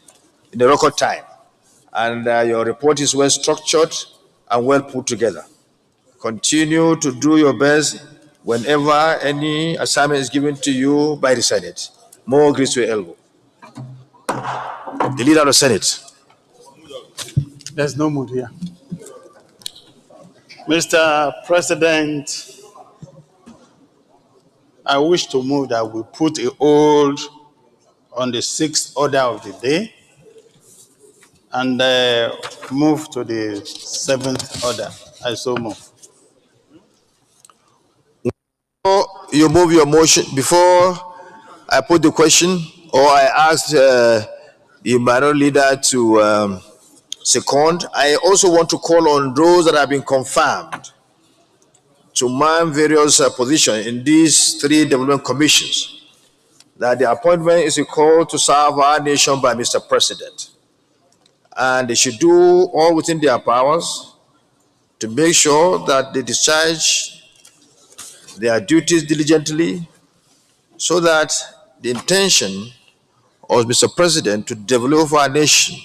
in a record time. And your report is well structured and well put together. Continue to do your best whenever any assignment is given to you by the Senate. More grace to your elbow. The leader of the Senate. There's no mood here. Mr. President, I wish to move that we put a hold on the 6th order of the day and move to the 7th order. I so move. Before you move your motion, before I put the question, or I asked the minority leader to second, I also want to call on those that have been confirmed to man various positions in these 3 development commissions, that the appointment is a call to serve our nation by Mr. President. And they should do all within their powers to make sure that they discharge their duties diligently, so that the intention of Mr. President to develop our nation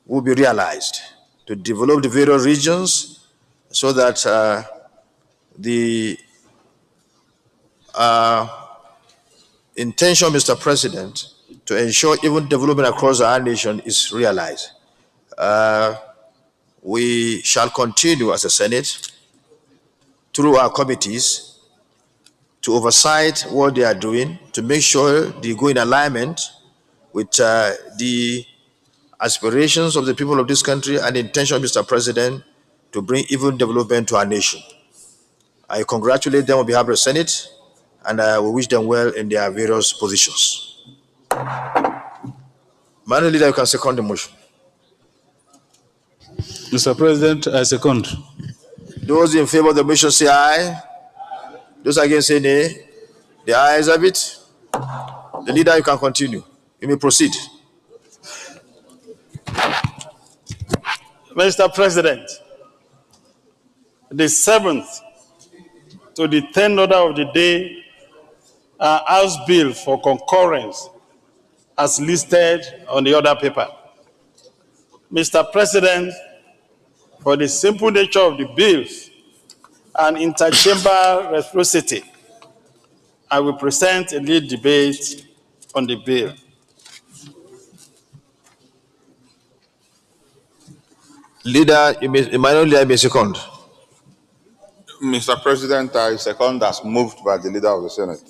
will be realized, to develop the various regions so that the intention of Mr. President to ensure even development across our nation is realized. We shall continue as a Senate through our committees to oversight what they are doing, to make sure they go in alignment with the aspirations of the people of this country and the intention of Mr. President to bring even development to our nation. I congratulate them on behalf of the Senate, and I will wish them well in their various positions. Madam Leader, you can second the motion. Mr. President, I second. Those in favor of the motion say aye. Those against say nay. The ayes have it. The Leader, you can continue. You may proceed. Mr. President, the 7th to the 10th order of the day are House Bill for concurrence as listed on the order paper. Mr. President, for the simple nature of the bills and interchamber reciprocity, I will present a lead debate on the bill. Leader, Emmanuel may second. Mr. President, I second as moved by the Leader of the Senate.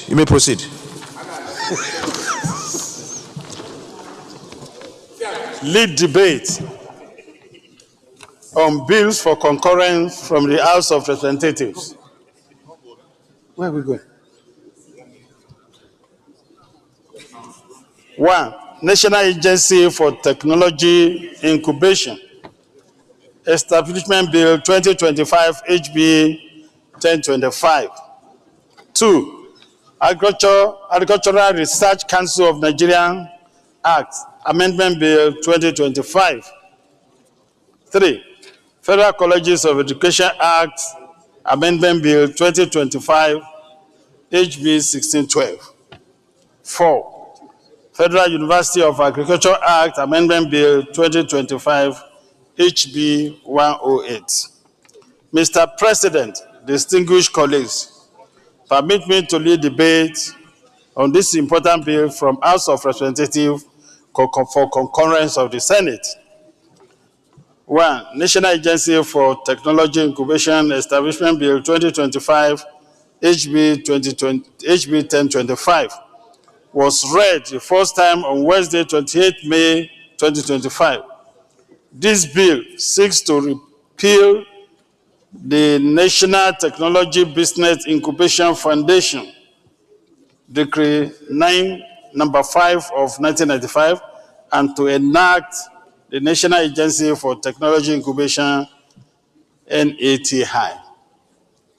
You may proceed. Lead debate on bills for concurrence from the House of Representatives. Where are we going? 1. National Agency for Technology Incubation. Establishment Bill 2025 HB 1025. 2. Agricultural Research Council of Nigeria Act, Amendment Bill 2025. 3. Federal Colleges of Education Act, Amendment Bill 2025, HB 1612. 4. Federal University of Agriculture Act, Amendment Bill 2025, HB 108. Mr. President, distinguished colleagues, permit me to lead debate on this important bill from House of Representatives for concurrence of the Senate. 1. National Agency for Technology Incubation Establishment Bill 2025, HB 1025, was read the first time on Wednesday, 28 May 2025. This bill seeks to repeal the National Technology Business Incubation Foundation, Decree 9, number 5 of 1995, and to enact the National Agency for Technology Incubation, NATI.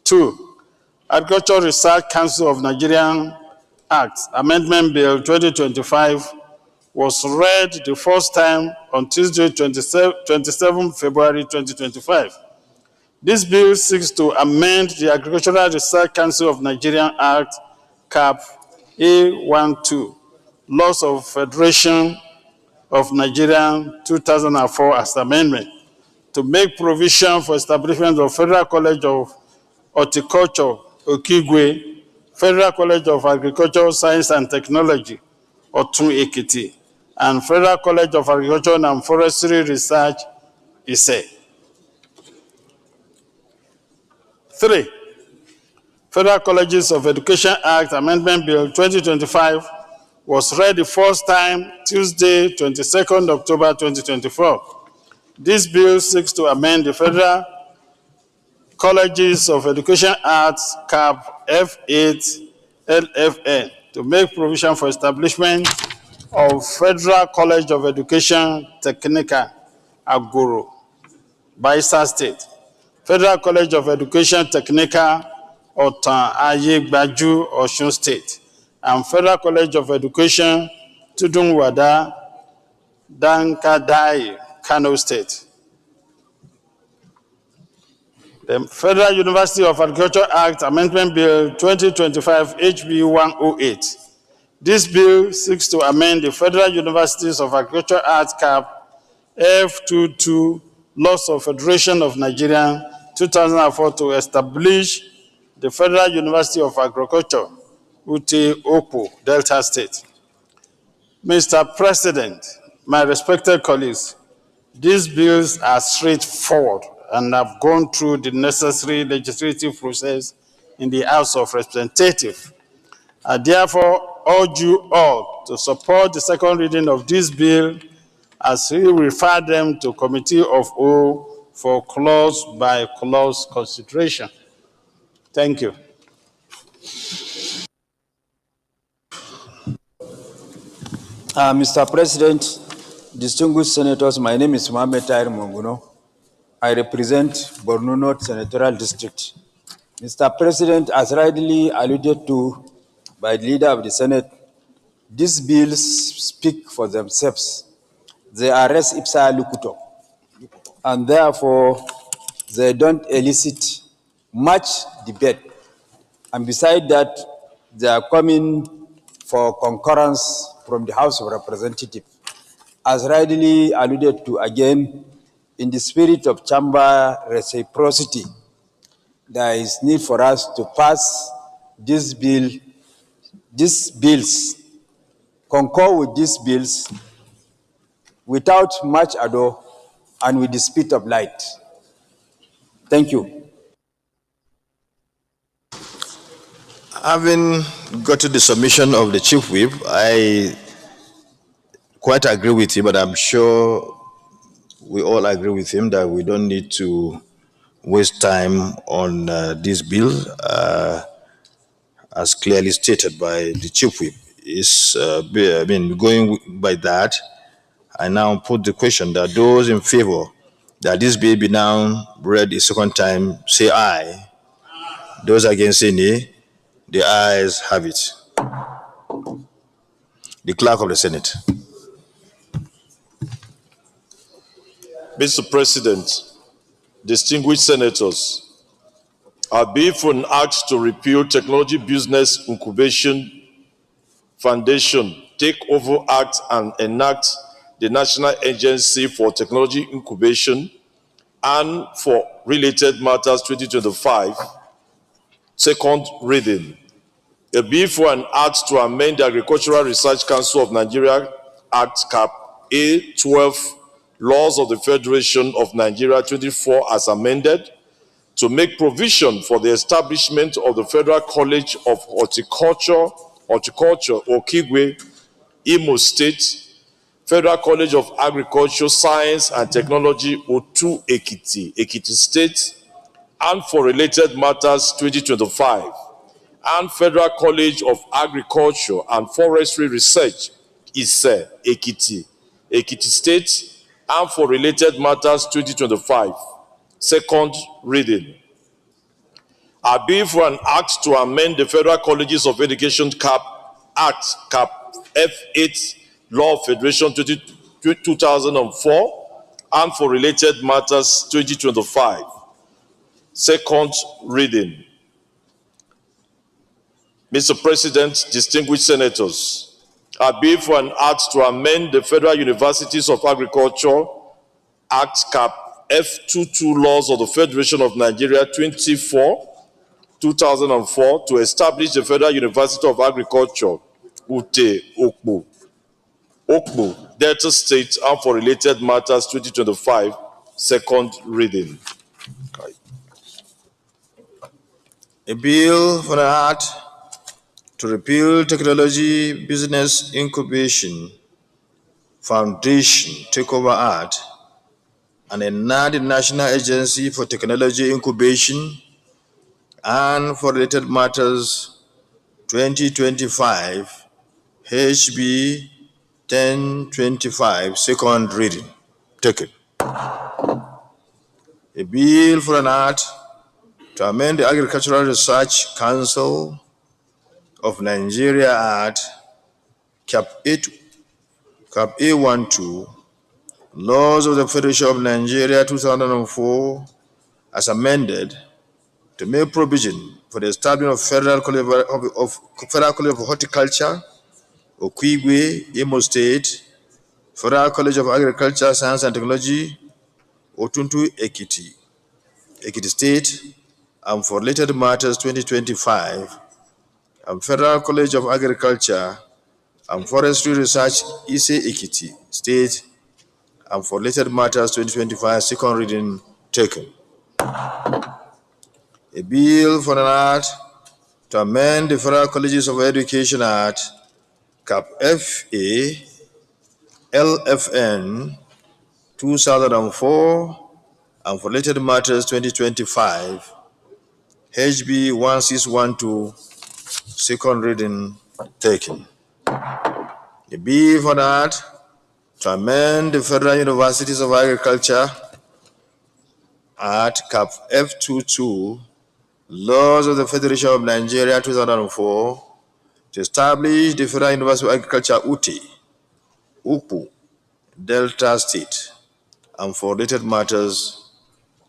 2. Agricultural Research Council of Nigerian Act, Amendment Bill 2025, was read the first time on Tuesday, 27 February 2025. This bill seeks to amend the Agricultural Research Council of Nigerian Act, CAP A12, Laws of Federation of Nigeria 2004 as amendment, to make provision for establishment of Federal College of Horticulture, Okigwe, Federal College of Agriculture, Science and Technology, Otun Ekiti, and Federal College of Agriculture and Forestry Research, Ise. 3. Federal Colleges of Education Act, Amendment Bill 2025, was read the first time Tuesday, 22nd October 2024. This bill seeks to amend the Federal Colleges of Education Act, CAP F8 LFN, to make provision for establishment of Federal College of Education Technical, Agoro, Bayelsa State, Federal College of Education Technical, Otan Ayegbaju, Osun State, and Federal College of Education, Tudunwada, Dankadai, Kano State. The Federal University of Agriculture Act Amendment Bill 2025 HB 108. This bill seeks to amend the Federal Universities of Agriculture Act Cap F22 Laws of Federation of Nigeria 2004 to establish the Federal University of Agriculture, Ute Opo, Delta State. Mr. President, my respected colleagues, these bills are straightforward and have gone through the necessary legislative process in the House of Representatives. I therefore urge you all to support the second reading of this bill as we refer them to Committee of Whole for clause-by-clause consideration. Thank you. Mr. President, distinguished senators, my name is Mohamed Tahir Monguno. I represent Borno North Senatorial District. Mr. President, as rightly alluded to by the leader of the Senate, these bills speak for themselves. They are res ipsa locutor, and therefore they don't elicit much debate. And besides that, they are coming for concurrence from the House of Representatives. As rightly alluded to again, in the spirit of chamber reciprocity, there is need for us to pass this bill, these bills, concur with these bills without much ado and with the speed of light. Thank you. Having got to the submission of the Chief Whip, I quite agree with him, but I'm sure we all agree with him that we don't need to waste time on this bill, as clearly stated by the Chief Whip. Going by that, I now put the question that those in favor that this bill be now read a second time, say aye. Those against say nay. The ayes have it. The Clerk of the Senate. Mr. President, distinguished senators, I bill for an act to repeal Technology Business Incubation Foundation Takeover Act and enact the National Agency for Technology Incubation and for Related Matters 2025, second reading. A bill for an act to amend the Agricultural Research Council of Nigeria Act Cap A12 Laws of the Federation of Nigeria 24 as amended to make provision for the establishment of the Federal College of Horticulture, Okigwe, Imo State, Federal College of Agriculture, Science and Technology, Otu Ekiti, Ekiti State, and for Related Matters 2025, and Federal College of Agriculture and Forestry Research, ISE, Ekiti, Ekiti State, and for Related Matters 2025, second reading. I bill for an act to amend the Federal Colleges of Education Act, Cap F8, Law of Federation 2004, and for Related Matters 2025, second reading. Mr. President, distinguished senators, I bill for an act to amend the Federal Universities of Agriculture Act Cap F22 Laws of the Federation of Nigeria 2004 to establish the Federal University of Agriculture, Ute Okbo, Delta State, and for Related Matters 2025, second reading. A bill for an act to repeal Technology Business Incubation Foundation Takeover Act and enact the National Agency for Technology Incubation and for Related Matters 2025, HB 1025, second reading. Taken. A bill for an act to amend the Agricultural Research Council of Nigeria Act, Cap A12, Laws of the Federation of Nigeria 2004, as amended, to make provision for the establishment of Federal College of Horticulture, Okigwe, Imo State, Federal College of Agriculture, Science and Technology, Otuntu, Ekiti State, and for related matters 2025, and Federal College of Agriculture and Forestry Research, Ise Ekiti State, and for related matters 2025, second reading taken. A bill for an act to amend the Federal Colleges of Education Act, Cap FA, LFN 2004, and for related matters 2025, HB 1612, second reading taken. A bill for an act to amend the Federal Universities of Agriculture Act, Cap F22, Laws of the Federation of Nigeria 2004, to establish the Federal University of Agriculture, Ukpu, Delta State, and for related matters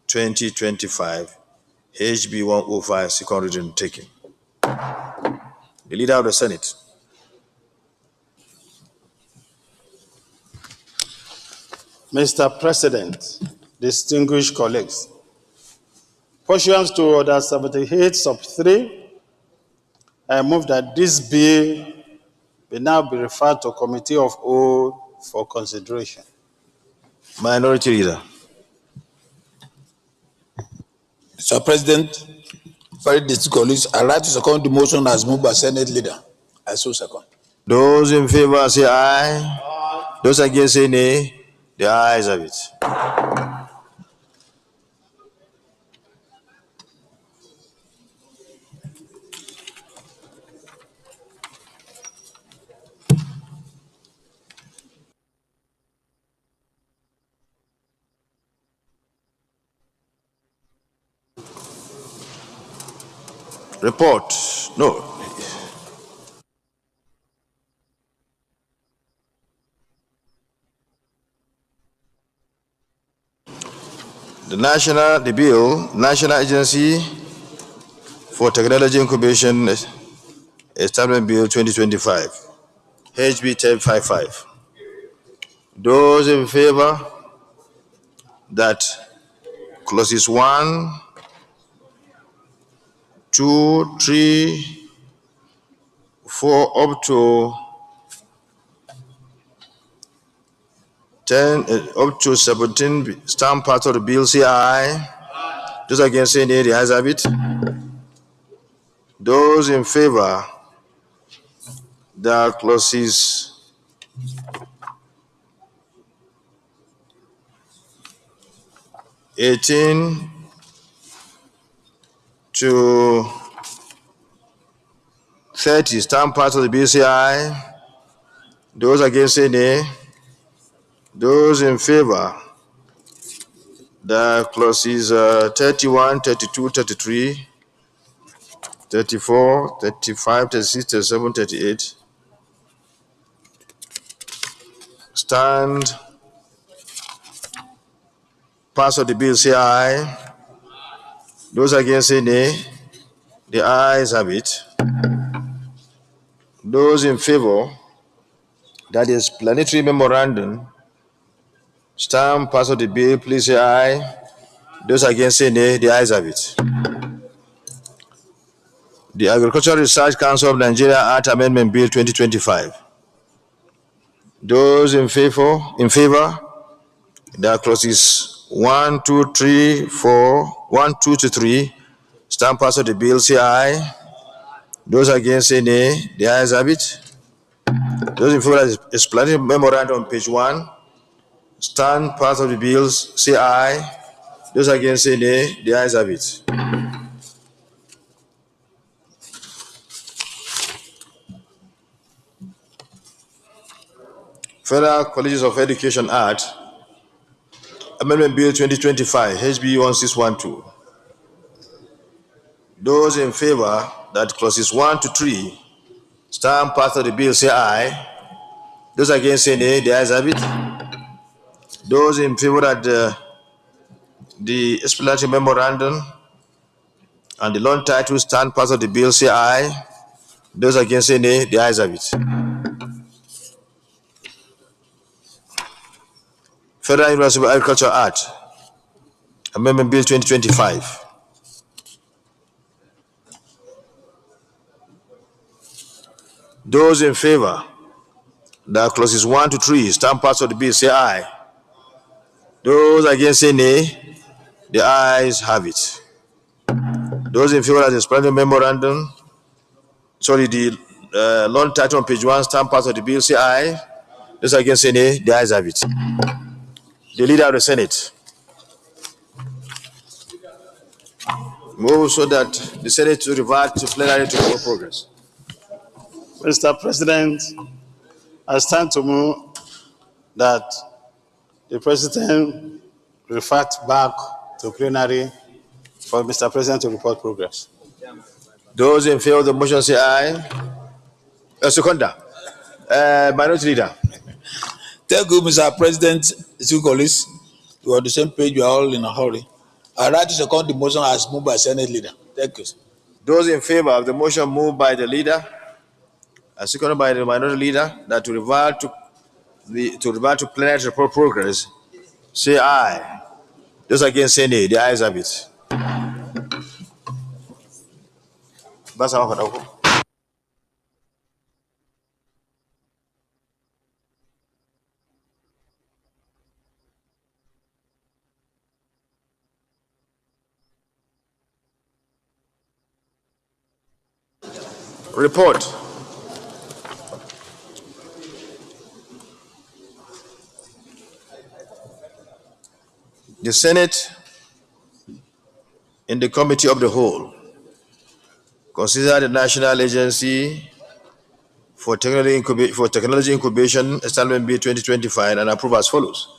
2025, HB 105, second reading taken. The Leader of the Senate. Mr. President, distinguished colleagues, pursuant to Order 78 sub 3, I move that this bill will now be referred to Committee of Whole for consideration. Minority Leader. Mr. President, very distinguished colleagues, I like to second the motion as moved by Senate Leader. I so second. Those in favor say aye. Those against say nay. The ayes have it. Report. No. The bill, National Agency for Technology Incubation Establishment Bill 2025, HB 1055. Those in favor that clauses 1, 2, 3, 4 up to 10, up to 17 stand part of the bill, say aye. Those against say nay, the ayes have it. Those in favor that clauses 18 to 30 stand part of the bill, say aye. Those against say nay. Those in favor that clauses 31, 32, 33, 34, 35, 36, 37, 38 stand pass of the bill, say aye. Those against say nay. The ayes have it. Those in favor that is explanatory memorandum stand pass of the bill, please say aye. Those against say nay. The ayes have it. The Agricultural Research Council of Nigeria Act Amendment Bill 2025. Those in favor that clauses 1, 2, 3, 4, 1, 2 to 3 stand pass of the bill, say aye. Those against say nay. The ayes have it. Those in favor of the explanatory memorandum on page 1 stand pass of the bills, say aye. Those against say nay. The ayes have it. Federal Colleges of Education Act, Amendment Bill 2025, HB 1612. Those in favor that clauses 1 to 3 stand part of the bill say aye. Those against say nay. The ayes have it. Those in favor that the explanatory memorandum and the loan title stand part of the bill say aye. Those against say nay. The ayes have it. Federal Universal Agriculture Act, Amendment Bill 2025. Those in favor that clauses 1 to 3 stand part of the bill say aye. Those against say nay. The ayes have it. Those in favor of the explanatory memorandum, the loan title on page 1 stand part of the bill say aye. Those against say nay. The ayes have it. The Leader of the Senate move so that the Senate to revert to plenary to report progress. Mr. President, I stand to move that the President refer back to plenary for Mr. President to report progress. Those in favor of the motion say aye. Seconder. Minority Leader. Thank you, Mr. President, distinguished colleagues. We are on the same page. We are all in a hurry. I write to second the motion as moved by Senate Leader. Thank you. Those in favor of the motion moved by the Leader and seconded by the Minority Leader that to revert to plenary to report progress say aye. Those against say nay. The ayes have it. Report. The Senate, in the Committee of the Whole, consider the National Agency for Technology Incubation, Establishment Bill 2025, and approve as follows.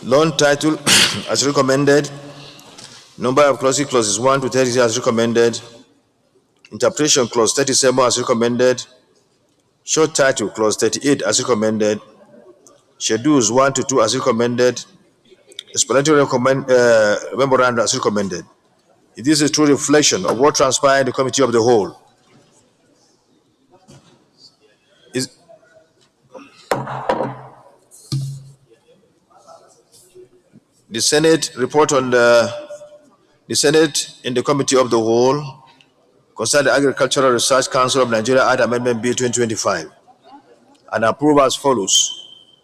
Loan title as recommended. Number of clauses 1 to 30 as recommended. Interpretation clause 37 as recommended. Short title clause 38 as recommended. Schedules 1 to 2 as recommended. Explanatory memorandum as recommended. It is a true reflection of what transpired in the Committee of the Whole. The Senate report on the Senate in the Committee of the Whole concerning the Agricultural Research Council of Nigeria Act Amendment Bill 2025 and approve as follows.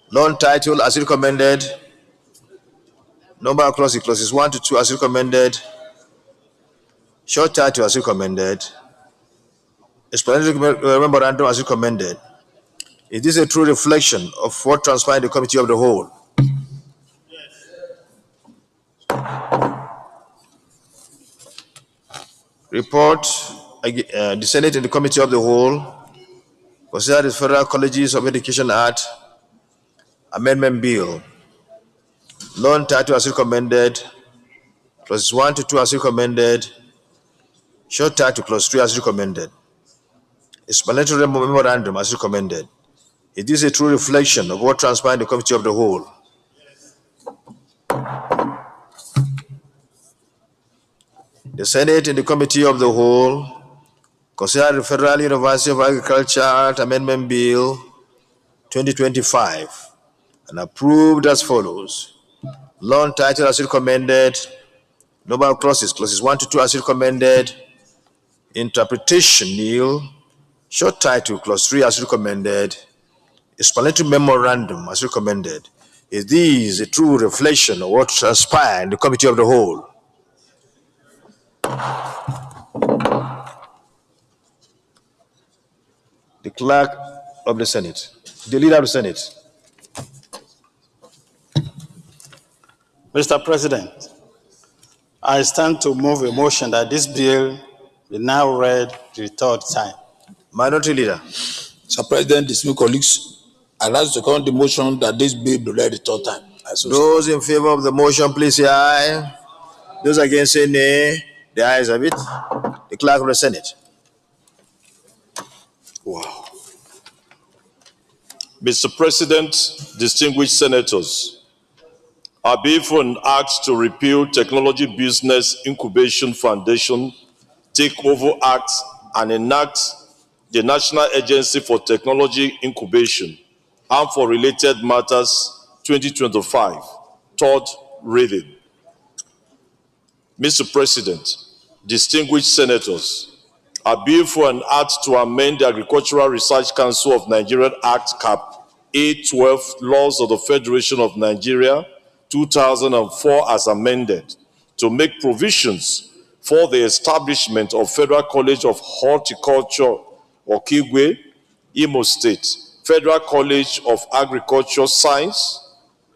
Loan title as recommended. Number of clauses 1 to 2 as recommended. Short title as recommended. Explanatory memorandum as recommended. It is a true reflection of what transpired in the Committee of the Whole. Report, the Senate and the Committee of the Whole consider the Federal Colleges of Education Act Amendment Bill. Loan title as recommended. Clauses 1 to 2 as recommended. Short title clause 3 as recommended. Explanatory memorandum as recommended. It is a true reflection of what transpired in the Committee of the Whole. The Senate and the Committee of the Whole consider the Federal University of Agriculture Act Amendment Bill 2025 and approved as follows. Loan title as recommended. Number of clauses 1 to 2 as recommended. Interpretation nil. Short title, clause 3 as recommended. Explanatory memorandum as recommended. Is this a true reflection of what transpired in the committee of the whole? The clerk of the Senate, the leader of the Senate. Mr. President, I stand to move a motion that this bill be now read the third time. Minority Leader. Mr. President, distinguished colleagues, I rise to second the motion that this bill be read the third time. Those in favor of the motion, please say aye. Those against say nay. The ayes have it. The clerk of the Senate. Wow. Mr. President, distinguished senators, I therefore an act to repeal Technology Business Incubation Foundation Takeover Act and enact the National Agency for Technology Incubation and for Related Matters 2025, third reading. Mr. President, distinguished senators, I bill for an act to amend the Agricultural Research Council of Nigeria Act Cap A12 Laws of the Federation of Nigeria 2004 as amended to make provisions for the establishment of Federal College of Horticulture, Okigwe, Imo State, Federal College of Agriculture Science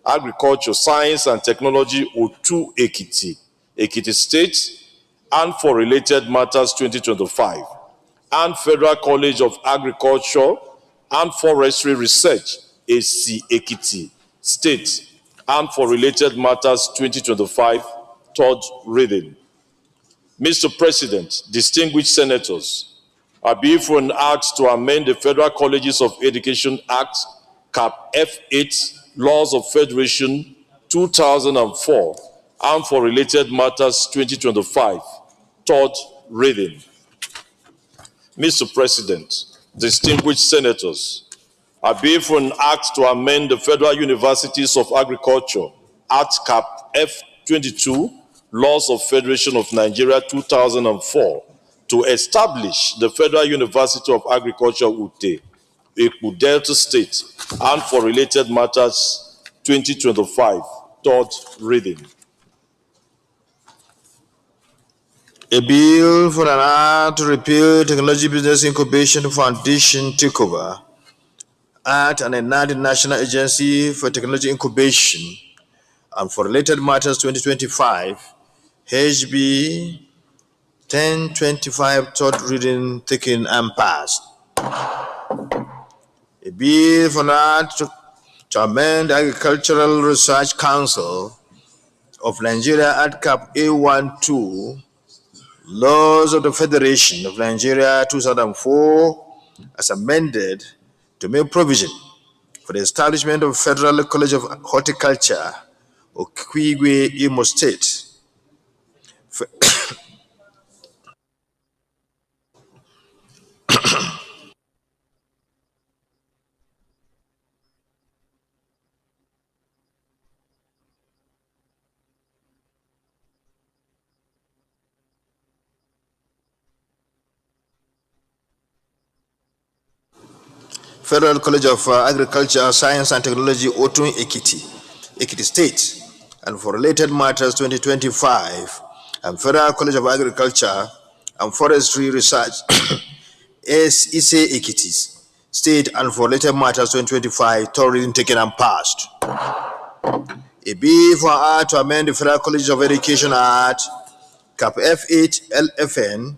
and Technology, Otu Ekiti, Ekiti State, and for Related Matters 2025, and Federal College of Agriculture and Forestry Research, AC Ekiti State, and for Related Matters 2025, third reading. Mr. President, distinguished senators, I bill for an act to amend the Federal Colleges of Education Act, Cap F8, Laws of Federation 2004, and for Related Matters 2025, third reading. Mr. President, distinguished senators, I bill for an act to amend the Federal Universities of Agriculture, Act Cap F22, Laws of Federation of Nigeria 2004, to establish the Federal University of Agriculture, Ute, Ekpu Delta State, and for Related Matters 2025, third reading. A bill for an act to repeal Technology Business Incubation Foundation Takeover Act and enact the National Agency for Technology Incubation and for Related Matters 2025, HB 1025, third reading, taken and passed. A bill for an act to amend the Agricultural Research Council of Nigeria Act Cap A12, Laws of the Federation of Nigeria 2004, as amended, to make provision for the establishment of Federal College of Horticulture, Okigwe, Imo State. Federal College of Agriculture, Science and Technology, Otun Ekiti, Ekiti State, and for Related Matters 2025, and Federal College of Agriculture and Forestry Research, Ise Ekiti State, and for Related Matters 2025, third reading, taken and passed. A bill for Act to amend the Federal College of Education Act, Cap F8 LFN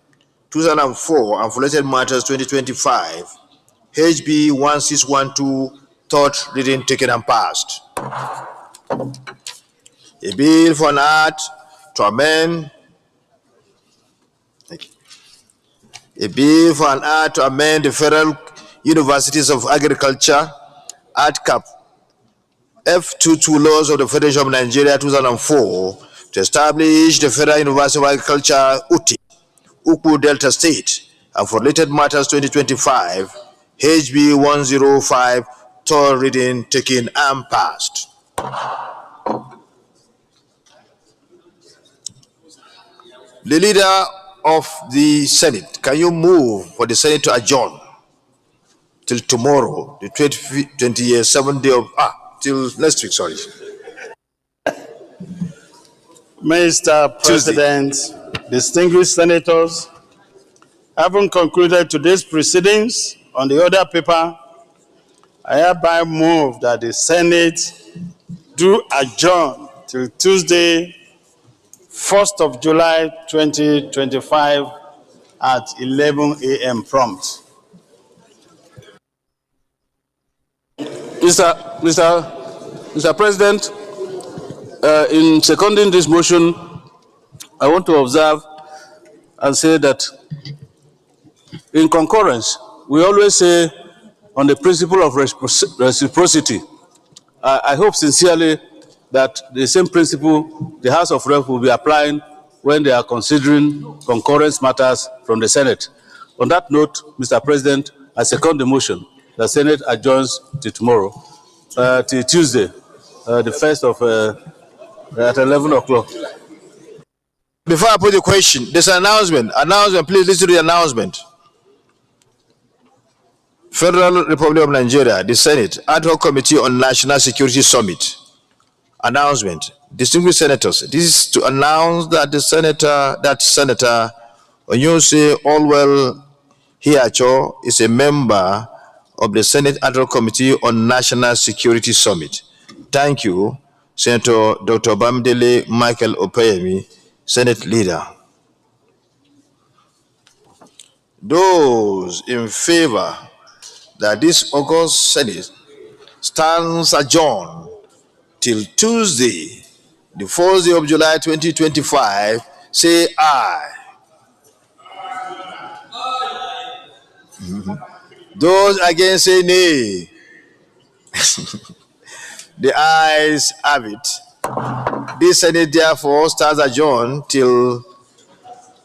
2004, and for Related Matters 2025, HB 1612, third reading, taken and passed. A bill for an act to amend the Federal Universities of Agriculture Act Cap F22, Laws of the Federation of Nigeria 2004, to establish the Federal University of Agriculture, Uti, Ukwu Delta State, and for Related Matters 2025, HB 105, third reading, taken and passed. The leader of the Senate, can you move for the Senate to adjourn? till tomorrow, the 27th day of, till next week, sorry. Mr. President, distinguished senators, having concluded today's proceedings on the order paper, I hereby move that the Senate do adjourn till Tuesday, 1st of July 2025 at 11 a.m. prompt. Mr. President, in seconding this motion, I want to observe and say that in concurrence, we always say on the principle of reciprocity. I hope sincerely that the same principle the House of Reps will be applying when they are considering concurrence matters from the Senate. On that note, Mr. President, I second the motion. The Senate adjourns till tomorrow, till Tuesday, the 1st of, at 11 o'clock. Before I put the question, there's an announcement. Please listen to the announcement. Federal Republic of Nigeria, the Senate, Ad hoc Committee on National Security Summit. Announcement. Distinguished senators, this is to announce that Senator Onyose Allwell Hiacho is a member of the Senate Ad hoc Committee on National Security Summit. Thank you, Senator Dr. Bamdele Michael Opeyemi, Senate Leader. Those in favor that this August Senate stands adjourned till Tuesday, the 4th day of July 2025, say aye. Those against say nay. The ayes have it. This Senate therefore stands adjourned till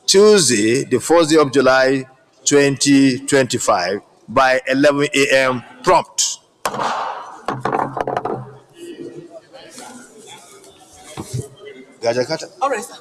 Tuesday, the 4th day of July 2025 by 11 a.m. prompt. All right, sir.